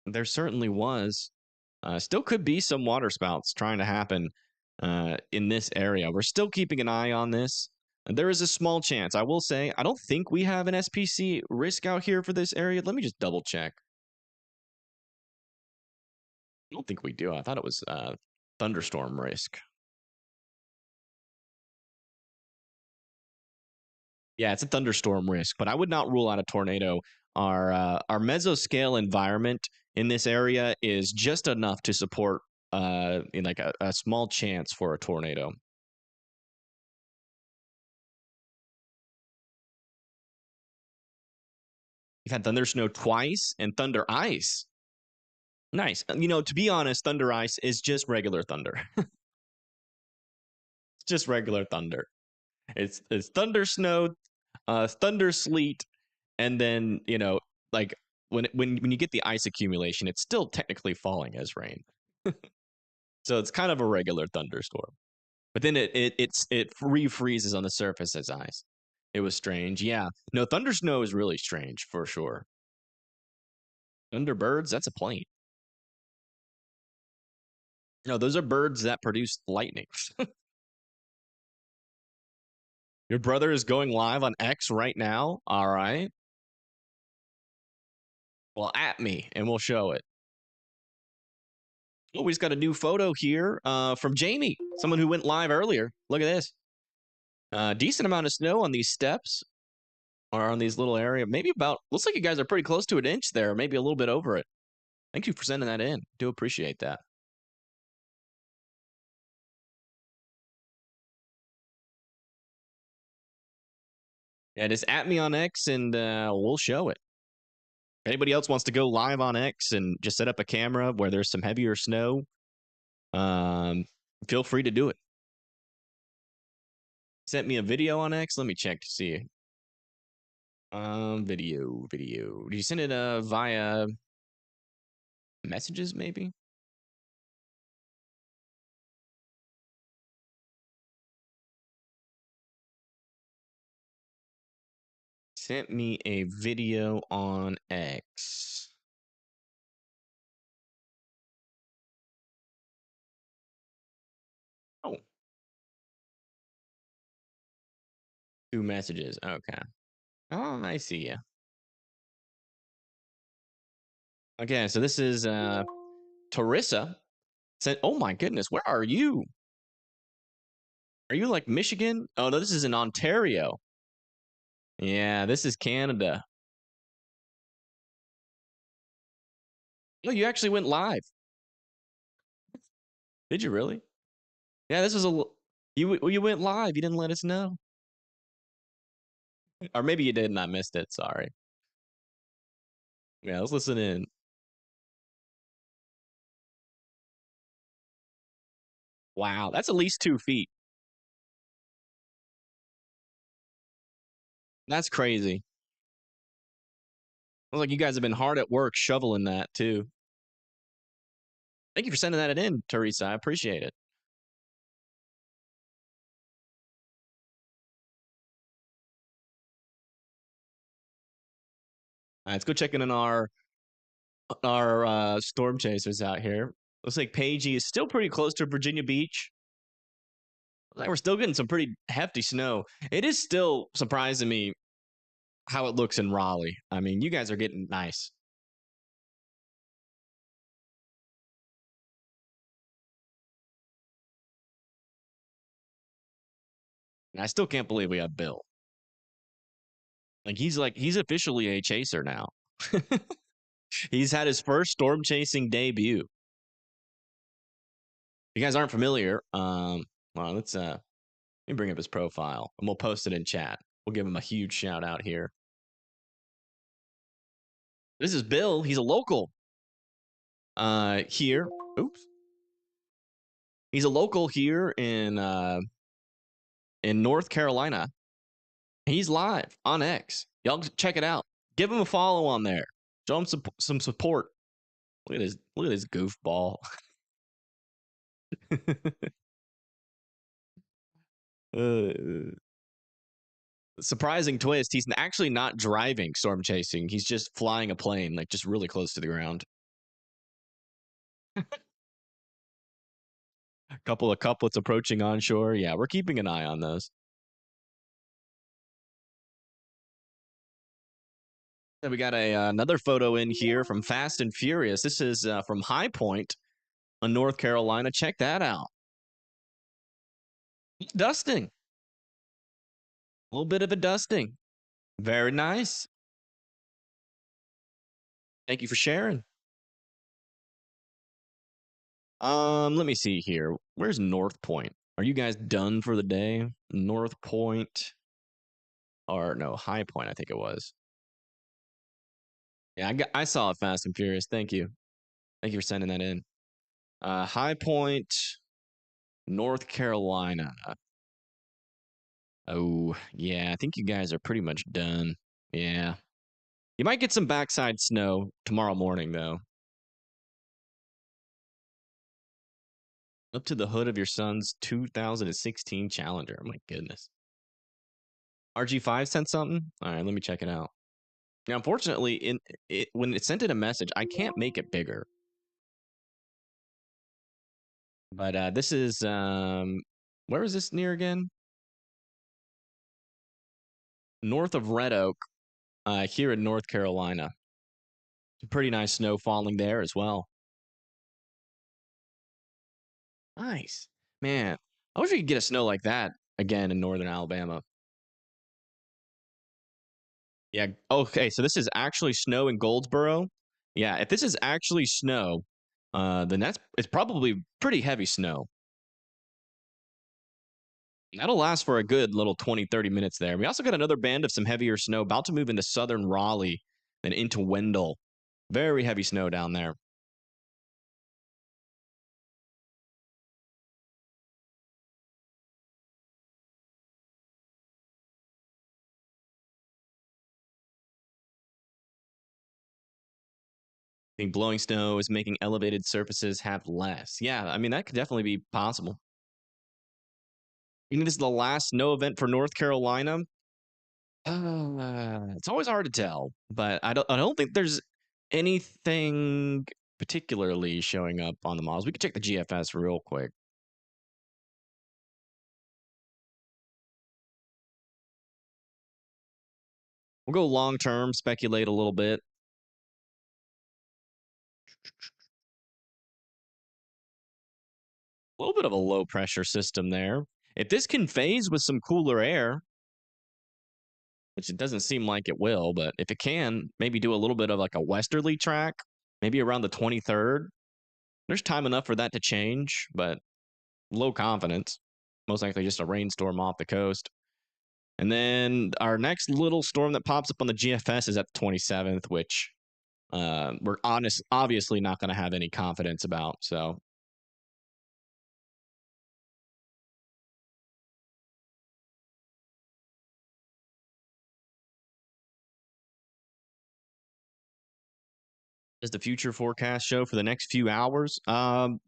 There certainly was. Still could be some water spouts trying to happen in this area. We're still keeping an eye on this. There is a small chance. I will say, I don't think we have an SPC risk out here for this area. Let me just double check. I don't think we do. I thought it was thunderstorm risk. Yeah, it's a thunderstorm risk, but I would not rule out a tornado. Our mesoscale environment in this area is just enough to support in like a small chance for a tornado. You've had thunder snow twice and thunder ice. Nice. You know, to be honest, thunder ice is just regular thunder. It's just regular thunder. It's thunder snow, thunder sleet, and then like when you get the ice accumulation, it's still technically falling as rain. So it's kind of a regular thunderstorm. But then it refreezes on the surface as ice. It was strange. Yeah. No, thunder snow is really strange for sure. Thunderbirds, that's a plane. No, those are birds that produce lightning. Your brother is going live on X right now. All right. Well, at me and we'll show it. Oh, we just got a new photo here from Jamie, someone who went live earlier. Look at this. Decent amount of snow on these steps or on these little area. Maybe about, looks like you guys are pretty close to an inch there, maybe a little bit over it. Thank you for sending that in. Do appreciate that. Yeah, just at me on X and we'll show it. If anybody else wants to go live on X and just set up a camera where there's some heavier snow, feel free to do it. Sent me a video on X. Let me check to see. Video. Did you send it via messages maybe? Sent me a video on X. Oh. 2 messages. Okay. Oh, I see ya. Okay, so this is Teresa. Said, oh my goodness, where are you? Are you like Michigan? Oh no, this is in Ontario. Yeah, this is Canada. Oh, you actually went live. Did you really? Yeah, this was you went live. You didn't let us know. Or maybe you did and I missed it. Sorry. Yeah, let's listen in. Wow, that's at least 2 feet. That's crazy. Looks like you guys have been hard at work shoveling that too. Thank you for sending that in, Teresa. I appreciate it. All right, let's go check in on our storm chasers out here. Looks like Pagey is still pretty close to Virginia Beach. Like we're still getting some pretty hefty snow. It is still surprising me how it looks in Raleigh. I mean, you guys are getting nice. And I still can't believe we have Bill. Like he's officially a chaser now. He's had his first storm chasing debut. If you guys aren't familiar, well, let me bring up his profile and we'll post it in chat. We'll give him a huge shout out here. This is Bill. He's a local. Here. Oops. He's a local here in North Carolina. He's live on X. Y'all check it out. Give him a follow on there. Show him some support. Look at his goofball. Surprising twist. He's actually not driving storm chasing. He's just flying a plane, like just really close to the ground. A couple of couplets approaching onshore. Yeah, we're keeping an eye on those. And we got another photo in here from Fast and Furious. This is from High Point. North Carolina. Check that out. Dusting. A little bit of a dusting. Very nice. Thank you for sharing. Let me see here. Where's North Point? Are you guys done for the day? North Point, or no, High Point, I think it was. Yeah, I saw it. Fast and Furious. Thank you. Thank you for sending that in. High Point, North Carolina. Oh, yeah, I think you guys are pretty much done. Yeah. You might get some backside snow tomorrow morning, though. Up to the hood of your son's 2016 Challenger. My goodness. RG5 sent something? All right, let me check it out. Now, unfortunately, when it sent in a message, I can't make it bigger. But this is, where is this near again? North of Red Oak, here in North Carolina. Pretty nice snow falling there as well. Nice. Man, I wish we could get a snow like that again in northern Alabama. Yeah. Okay, so this is actually snow in Goldsboro. Yeah, if this is actually snow, then it's probably pretty heavy snow. That'll last for a good little 20, 30 minutes there. We also got another band of some heavier snow about to move into southern Raleigh and into Wendell. Very heavy snow down there. I think blowing snow is making elevated surfaces have less. Yeah, I mean, that could definitely be possible. You think this is the last snow event for North Carolina? It's always hard to tell, but I don't think there's anything particularly showing up on the models. We could check the GFS real quick. We'll go long term, speculate a little bit. A little bit of a low pressure system there. If this can phase with some cooler air, which it doesn't seem like it will, but if it can, maybe do a little bit of like a westerly track, maybe around the 23rd. There's time enough for that to change, but low confidence. Most likely just a rainstorm off the coast. And then our next little storm that pops up on the GFS is at the 27th, which we're obviously not going to have any confidence about. So does the future forecast show for the next few hours?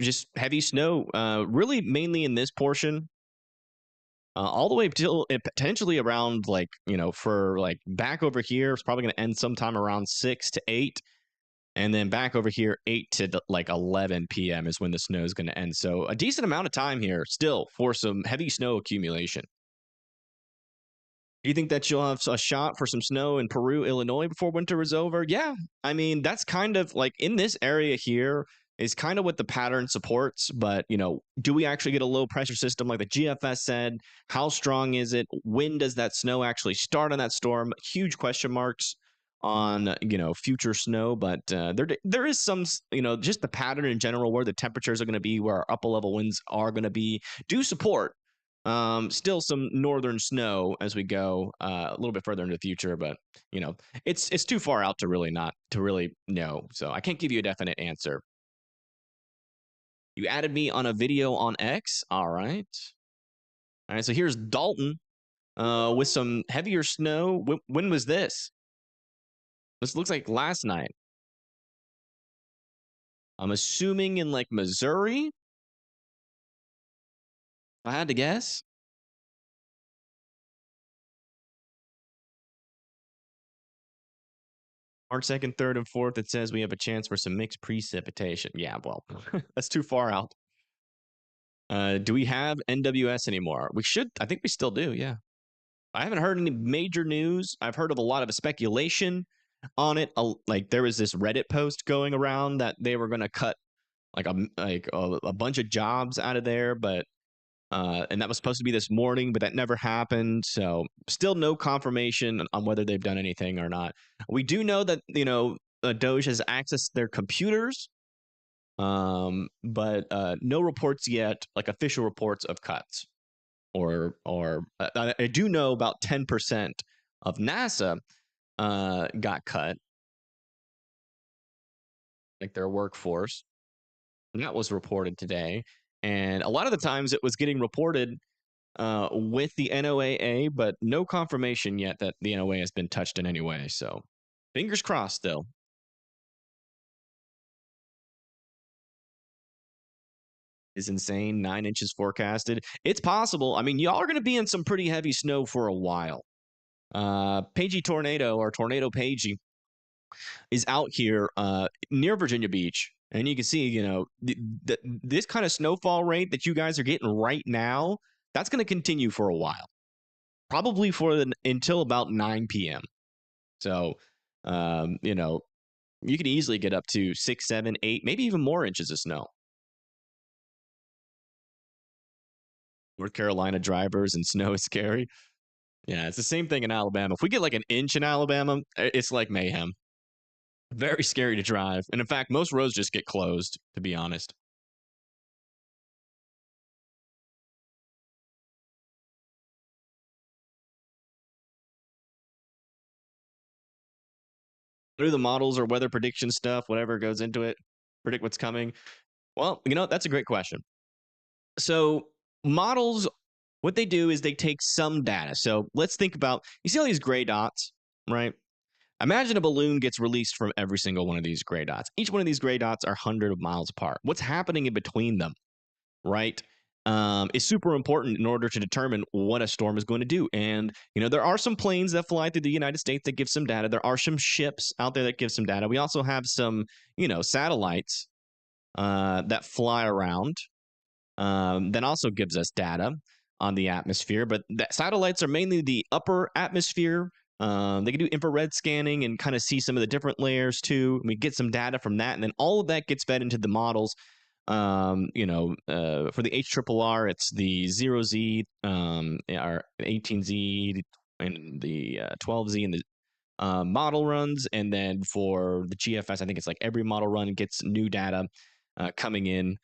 Just heavy snow, really mainly in this portion. All the way till potentially around like, for like back over here, it's probably going to end sometime around 6 to 8. And then back over here, 8 to like 11 p.m. is when the snow is going to end. So a decent amount of time here still for some heavy snow accumulation. Do you think that you'll have a shot for some snow in Peru, Illinois before winter is over? Yeah. I mean, that's kind of like in this area here is kind of what the pattern supports. But, do we actually get a low pressure system like the GFS said? How strong is it? When does that snow actually start on that storm? Huge question marks on, future snow. But there is some, just the pattern in general where the temperatures are going to be, where our upper level winds are going to be, do support still some northern snow as we go a little bit further into the future, but it's too far out to really know. So I can't give you a definite answer. You added me on a video on X. All right. All right. So here's Dalton with some heavier snow. When was this? This looks like last night. I'm assuming in like Missouri. If I had to guess. March 2nd, 3rd, and 4th, it says we have a chance for some mixed precipitation. Yeah, well, that's too far out. Do we have NWS anymore? We should. I think we still do, yeah. I haven't heard any major news. I've heard of a lot of speculation on it. Like there was this Reddit post going around that they were going to cut a bunch of jobs out of there, but and that was supposed to be this morning, but that never happened. So still no confirmation on whether they've done anything or not. We do know that Doge has accessed their computers, but no reports yet, like official reports of cuts. Or I do know about 10% of NASA got cut, like their workforce. And that was reported today. And a lot of the times it was getting reported with the NOAA, but no confirmation yet that the NOAA has been touched in any way. So fingers crossed still. Is insane. 9 inches forecasted. It's possible. I mean, y'all are going to be in some pretty heavy snow for a while. Pagey Tornado, or Tornado Pagey, is out here near Virginia Beach. And you can see, this kind of snowfall rate that you guys are getting right now, that's going to continue for a while, probably until about 9 p.m. So, you could easily get up to 6, 7, 8, maybe even more inches of snow. North Carolina drivers and snow is scary. Yeah, it's the same thing in Alabama. If we get like an inch in Alabama, it's like mayhem. Very scary to drive. And in fact, most roads just get closed, to be honest. Through the models or weather prediction stuff, whatever goes into it, predict what's coming. Well, that's a great question. So models, what they do is they take some data. So let's think about, you see all these gray dots, right? Imagine a balloon gets released from every single one of these gray dots. Each one of these gray dots are hundreds of miles apart. What's happening in between them, right? Is super important in order to determine what a storm is going to do. And, there are some planes that fly through the United States that give some data. There are some ships out there that give some data. We also have some, satellites that fly around that also gives us data on the atmosphere. But satellites are mainly the upper atmosphere. They can do infrared scanning and kind of see some of the different layers too. We get some data from that, and then all of that gets fed into the models. For the HRRR, it's the 0Z, or 18Z, and the 12Z, and the model runs. And then for the GFS, I think it's like every model run gets new data coming in.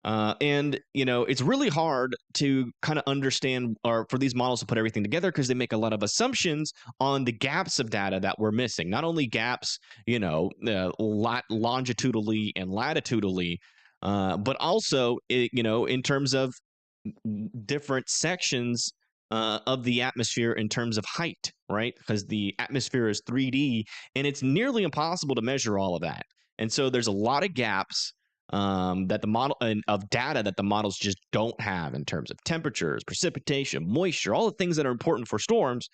And it's really hard to kind of understand, or for these models to put everything together, because they make a lot of assumptions on the gaps of data that we're missing. Not only gaps, longitudinally and latitudinally, but also, in terms of different sections of the atmosphere in terms of height, right? Because the atmosphere is 3D, and it's nearly impossible to measure all of that. And so there's a lot of gaps that the model of data that the models just don't have in terms of temperatures, precipitation, moisture, all the things that are important for storms.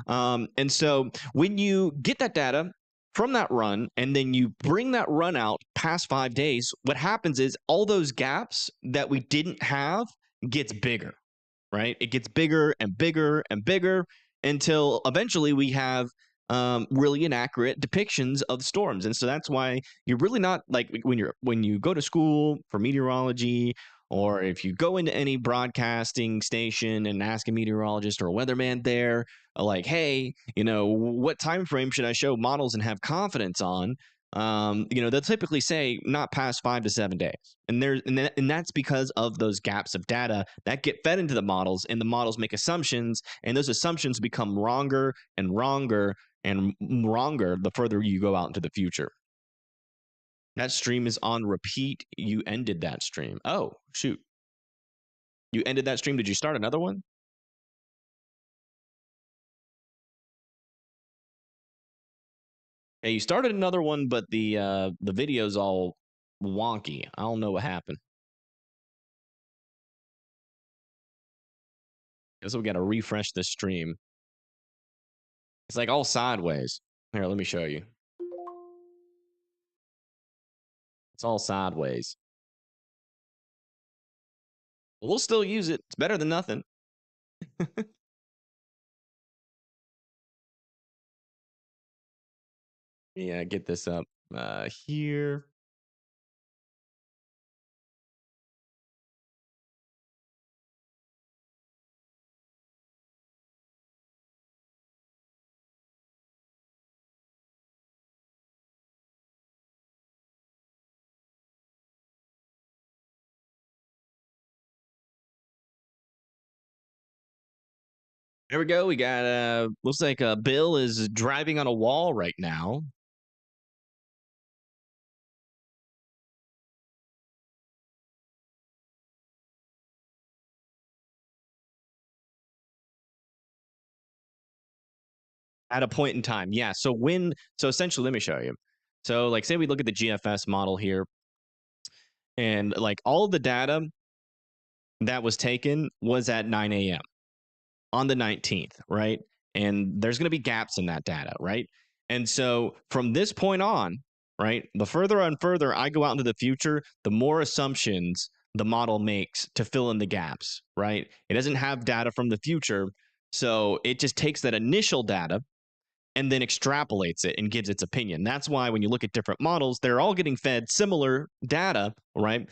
And so when you get that data from that run and then you bring that run out past 5 days, what happens is all those gaps that we didn't have gets bigger, right? It gets bigger and bigger and bigger until eventually we have really inaccurate depictions of storms. And so that's why you're really not, like, when you go to school for meteorology, or if you go into any broadcasting station and ask a meteorologist or a weatherman there, like, hey, what time frame should I show models and have confidence on? They'll typically say not past 5 to 7 days, and that's because of those gaps of data that get fed into the models, and the models make assumptions, and those assumptions become wronger and wronger and wronger the further you go out into the future. That stream is on repeat. You ended that stream. Oh, shoot. You ended that stream. Did you start another one? Hey, you started another one, but the video's all wonky. I don't know what happened. Guess we got to refresh this stream. It's like all sideways. Here, let me show you. It's all sideways. We'll still use it. It's better than nothing. Yeah, get this up here. There we go. We got looks like Bill is driving on a wall right now. At a point in time. Yeah. So essentially, let me show you. So like say we look at the GFS model here, and like all of the data that was taken was at 9 a.m. on the 19th, right? And there's going to be gaps in that data, right? And so from this point on, right, the further and further I go out into the future, the more assumptions the model makes to fill in the gaps, right? It doesn't have data from the future. So it just takes that initial data and then extrapolates it and gives its opinion. That's why when you look at different models, they're all getting fed similar data, right?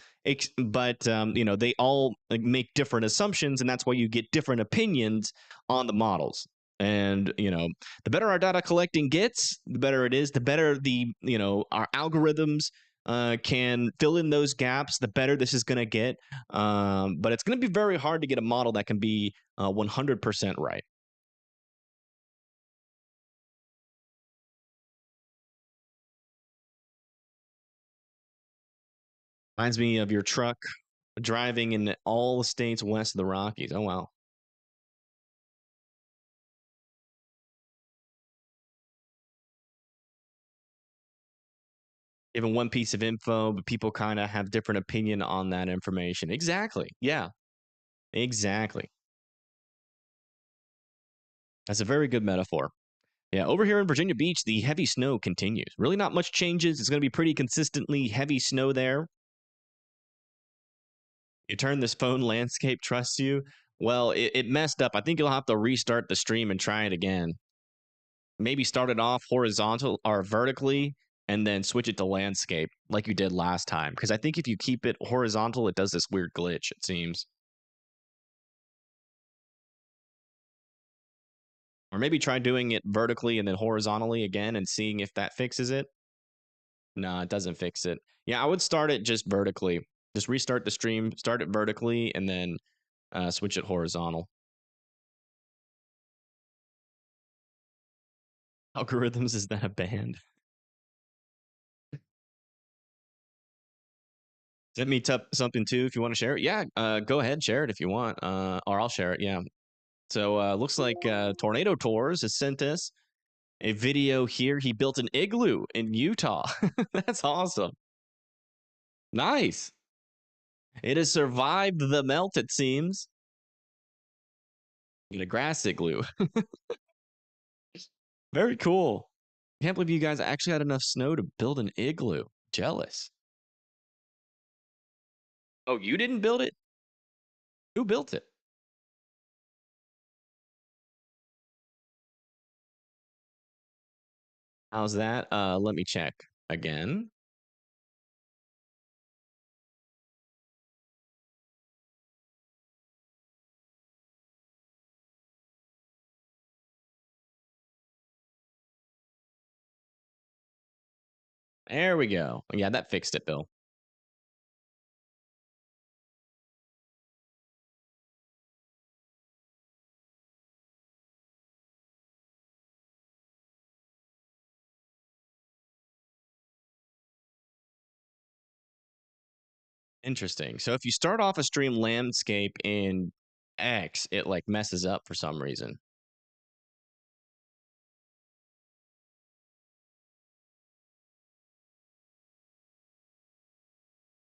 But they all like, make different assumptions, and that's why you get different opinions on the models. And the better our data collecting gets, the better it is. The better our algorithms can fill in those gaps, the better this is going to get. But it's going to be very hard to get a model that can be 100% right. Reminds me of your truck driving in all the states west of the Rockies. Oh, wow. Given one piece of info, but people kind of have different opinion on that information. Exactly. Yeah, exactly. That's a very good metaphor. Yeah, over here in Virginia Beach, the heavy snow continues. Really not much changes. It's going to be pretty consistently heavy snow there. You turn this phone landscape trusts you. Well, it messed up. I think you'll have to restart the stream and try it again. Maybe start it off horizontal or vertically and then switch it to landscape like you did last time. Because I think if you keep it horizontal, it does this weird glitch, it seems. Or maybe try doing it vertically and then horizontally again and seeing if that fixes it. No, it doesn't fix it. Yeah, I would start it just vertically. Just restart the stream, start it vertically, and then switch it horizontal. Algorithms, is that a band? Send me something too if you want to share it. Yeah, go ahead, share it if you want, or I'll share it. Yeah. So looks like Tornado Tours has sent us a video here. He built an igloo in Utah. That's awesome. Nice. It has survived the melt, it seems. In a grass igloo. Very cool. Can't believe you guys actually had enough snow to build an igloo. Jealous. Oh, you didn't build it? Who built it? How's that? Let me check again. There we go. Yeah, that fixed it, Bill. Interesting. So if you start off a stream landscape in X, it like messes up for some reason.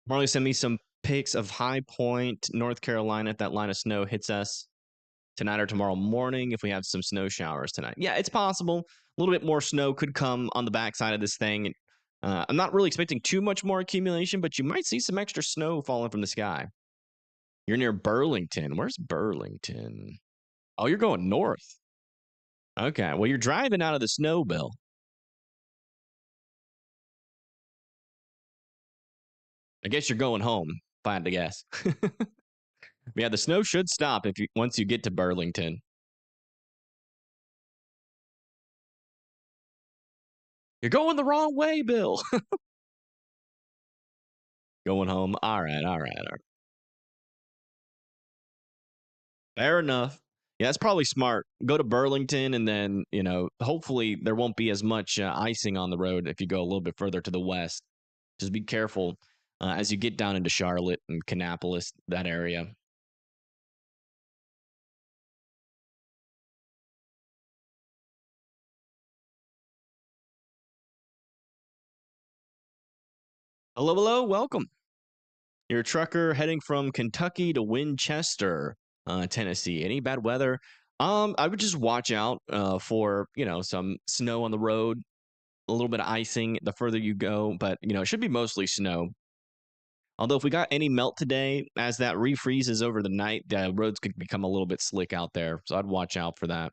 Marley sent me some pics of High Point, North Carolina, if that line of snow hits us tonight or tomorrow morning, if we have some snow showers tonight. Yeah, it's possible. A little bit more snow could come on the backside of this thing. I'm not really expecting too much more accumulation, but you might see some extra snow falling from the sky. You're near Burlington. Where's Burlington? Oh, you're going north. Okay. Well, you're driving out of the snow, Bill. I guess you're going home, if I had to guess. Yeah, the snow should stop if you once you get to Burlington. You're going the wrong way, Bill. Going home. All right, all right, all right. Fair enough. Yeah, that's probably smart. Go to Burlington, and then hopefully there won't be as much icing on the road if you go a little bit further to the west. Just be careful as you get down into Charlotte and Kannapolis, that area. Hello, hello, welcome. You're a trucker heading from Kentucky to Winchester, Tennessee. Any bad weather? I would just watch out for some snow on the road, a little bit of icing the further you go, but it should be mostly snow. Although if we got any melt today, as that refreezes over the night, the roads could become a little bit slick out there. So I'd watch out for that.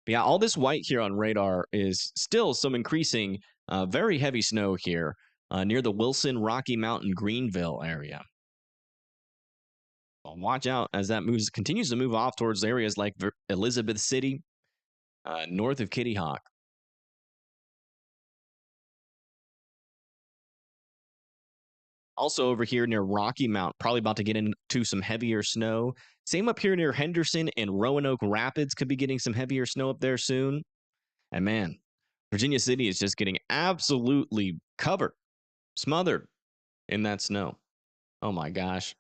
But yeah, all this white here on radar is still some increasing, very heavy snow here near the Wilson Rocky Mountain Greenville area. Well, watch out as that continues to move off towards areas like Elizabeth City, north of Kitty Hawk. Also over here near Rocky Mount, probably about to get into some heavier snow. Same up here near Henderson and Roanoke Rapids, could be getting some heavier snow up there soon. And man, Virginia City is just getting absolutely covered, smothered in that snow. Oh my gosh.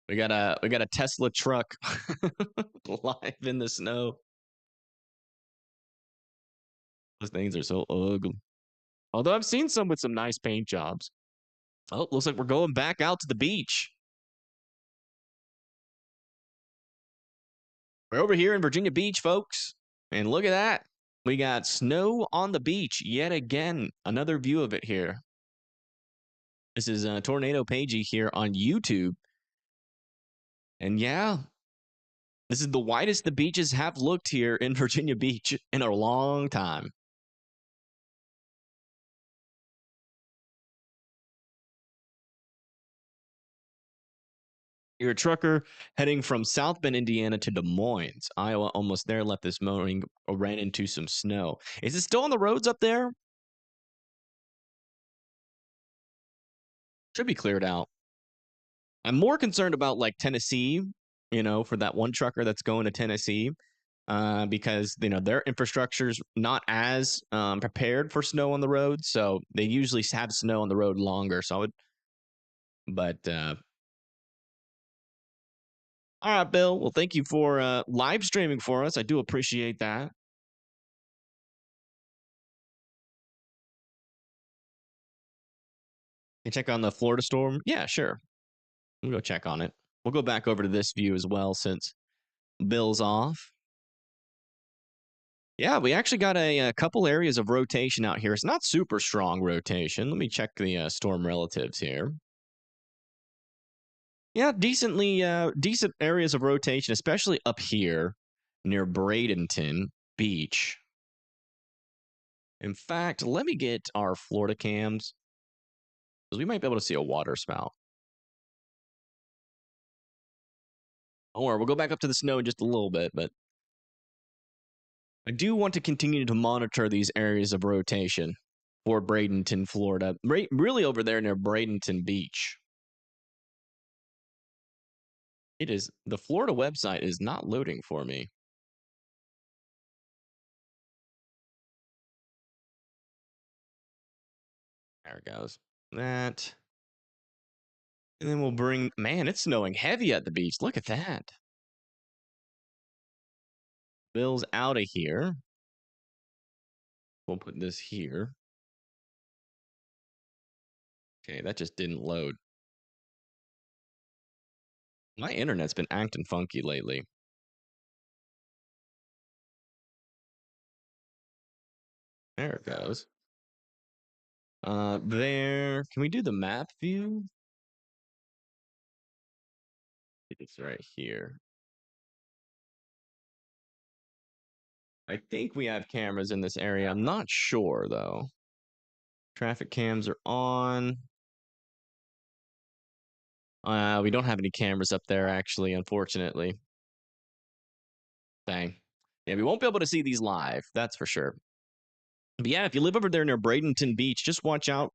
We got a Tesla truck live in the snow. Those things are so ugly. Although I've seen some with some nice paint jobs. Oh, looks like we're going back out to the beach. We're over here in Virginia Beach, folks. And look at that. We got snow on the beach yet again. Another view of it here. This is Tornado Pagey here on YouTube. And yeah, this is the whitest the beaches have looked here in Virginia Beach in a long time. You're a trucker heading from South Bend, Indiana to Des Moines, Iowa. Almost there. Left this morning. Ran into some snow. Is it still on the roads up there? Should be cleared out. I'm more concerned about like Tennessee, for that one trucker that's going to Tennessee, because their infrastructure's not as prepared for snow on the road, so they usually have snow on the road longer. So I would, but all right, Bill. Well, thank you for live streaming for us. I do appreciate that. You check on the Florida storm? Yeah, sure. We'll go check on it. We'll go back over to this view as well since Bill's off. Yeah, we actually got a couple areas of rotation out here. It's not super strong rotation. Let me check the storm relatives here. Yeah, decent areas of rotation, especially up here near Bradenton Beach. In fact, let me get our Florida cams because we might be able to see a water spout. Or we'll go back up to the snow in just a little bit, but I do want to continue to monitor these areas of rotation for Bradenton, Florida. Really over there near Bradenton Beach. It is, the Florida website is not loading for me. There it goes. That. And then we'll bring, man, it's snowing heavy at the beach. Look at that. Bill's out of here. We'll put this here. Okay, that just didn't load. My internet's been acting funky lately. There it goes. There. Can we do the map view? It's right here. I think we have cameras in this area. I'm not sure, though. Traffic cams are on. We don't have any cameras up there, actually, unfortunately. Dang. Yeah, we won't be able to see these live, that's for sure. But yeah, if you live over there near Bradenton Beach, just watch out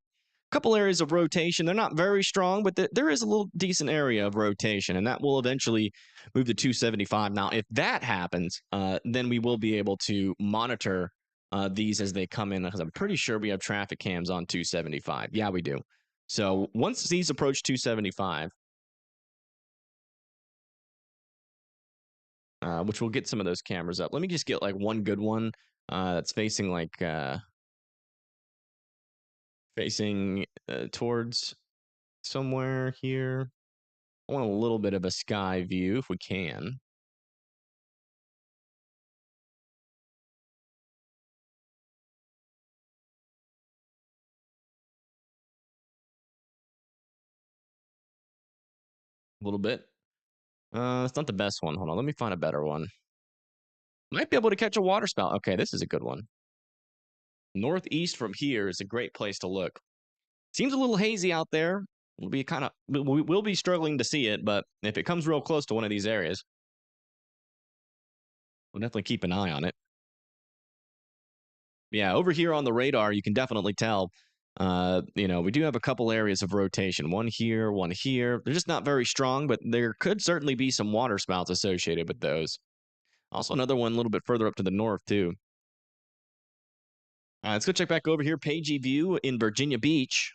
couple areas of rotation. They're not very strong, but there is a little decent area of rotation, and that will eventually move to 275. Now, if that happens, then we will be able to monitor these as they come in, because I'm pretty sure we have traffic cams on 275. Yeah, we do. So once these approach 275, which we'll get some of those cameras up. Let me just get like one good one that's facing like towards somewhere here. I want a little bit of a sky view if we can. A little bit. It's not the best one. Hold on, let me find a better one. Might be able to catch a water spout. Okay, this is a good one. Northeast from here is a great place to look. Seems a little hazy out there. We'll be struggling to see it, but if it comes real close to one of these areas, we'll definitely keep an eye on it. Yeah, over here on the radar, you can definitely tell. We do have a couple areas of rotation. One here, one here. They're just not very strong, but there could certainly be some water spouts associated with those. Also, another one a little bit further up to the north, too. Let's go check back over here. Pagey View in Virginia Beach.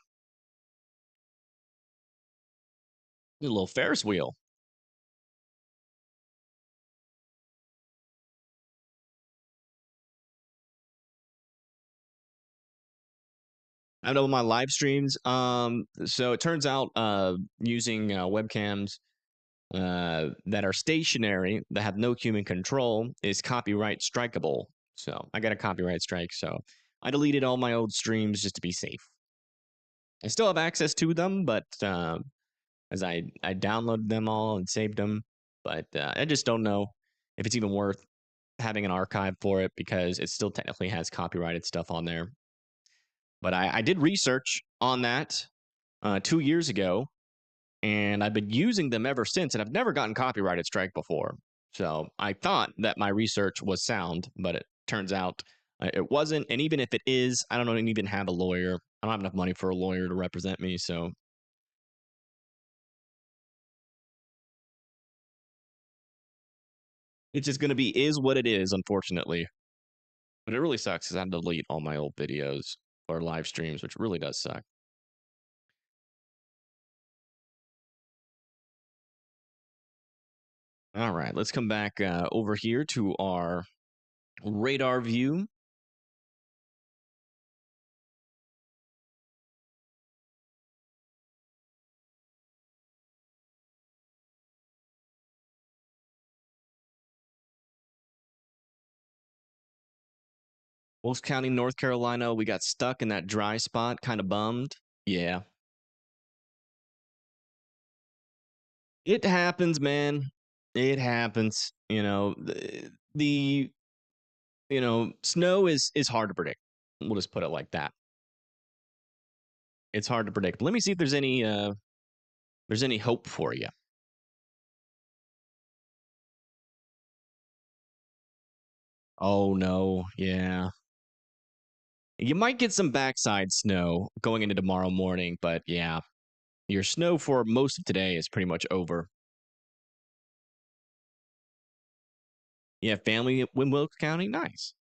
A little Ferris wheel. I know my live streams. So it turns out using webcams that are stationary, that have no human control, is copyright strikeable. So I got a copyright strike. So I deleted all my old streams just to be safe. I still have access to them, but as I downloaded them all and saved them, but I just don't know if it's even worth having an archive for it, because it still technically has copyrighted stuff on there. But I did research on that 2 years ago, and I've been using them ever since, and I've never gotten copyrighted strike before. So I thought that my research was sound, but it turns out it wasn't. And even if it is, I don't even have a lawyer. I don't have enough money for a lawyer to represent me. So it's just going to be is what it is, unfortunately. But it really sucks because I had to delete all my old videos or live streams, which really does suck. All right, let's come back over here to our radar view. Wilkes County, North Carolina, we got stuck in that dry spot, kind of bummed. Yeah. It happens, man. It happens. The snow is hard to predict. We'll just put it like that. It's hard to predict. But let me see if there's any hope for you. Oh no, yeah. You might get some backside snow going into tomorrow morning, but yeah, your snow for most of today is pretty much over. You have family in Wilkes County? Nice.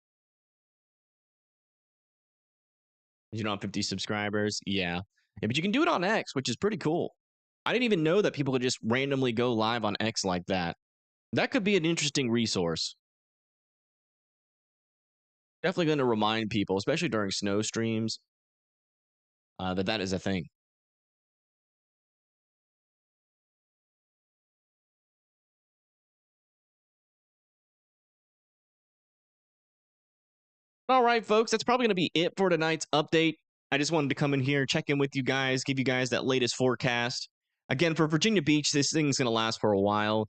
You don't have 50 subscribers? Yeah. Yeah, but you can do it on X, which is pretty cool. I didn't even know that people could just randomly go live on X like that. That could be an interesting resource. Definitely going to remind people, especially during snow streams, that is a thing. All right, folks, that's probably going to be it for tonight's update. I just wanted to come in here, check in with you guys, give you guys that latest forecast. Again, for Virginia Beach, this thing's going to last for a while.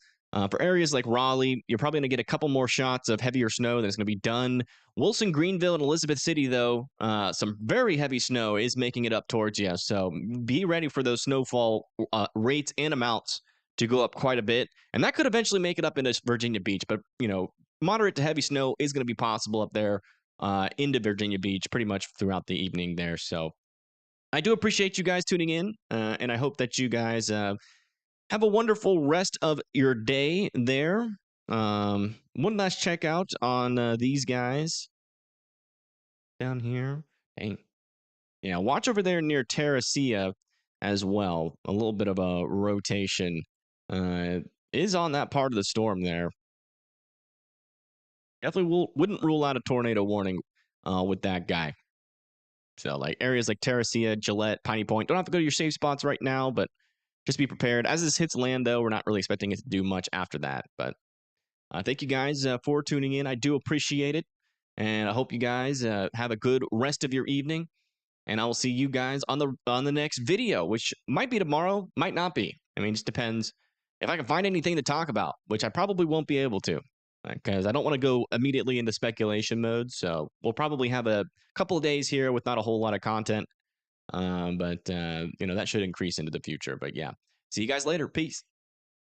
For areas like Raleigh, you're probably going to get a couple more shots of heavier snow that's going to be done. Wilson, Greenville, and Elizabeth City, though, some very heavy snow is making it up towards you. So be ready for those snowfall rates and amounts to go up quite a bit. And that could eventually make it up into Virginia Beach. But, moderate to heavy snow is going to be possible up there into Virginia Beach pretty much throughout the evening there. So I do appreciate you guys tuning in, and I hope that you guys have a wonderful rest of your day there. One last check out on these guys down here. Dang. Yeah, watch over there near Terracia as well. A little bit of a rotation is on that part of the storm there. Definitely wouldn't rule out a tornado warning with that guy. So, like areas like Terracia, Gillette, Piney Point, don't have to go to your safe spots right now, but just be prepared. As this hits land, though, we're not really expecting it to do much after that. But thank you guys for tuning in. I do appreciate it. And I hope you guys have a good rest of your evening. And I will see you guys on the next video, which might be tomorrow, might not be. I mean, it just depends if I can find anything to talk about, which I probably won't be able to, because I don't want to go immediately into speculation mode. So we'll probably have a couple of days here with not a whole lot of content, but that should increase into the future. But yeah, see you guys later. Peace.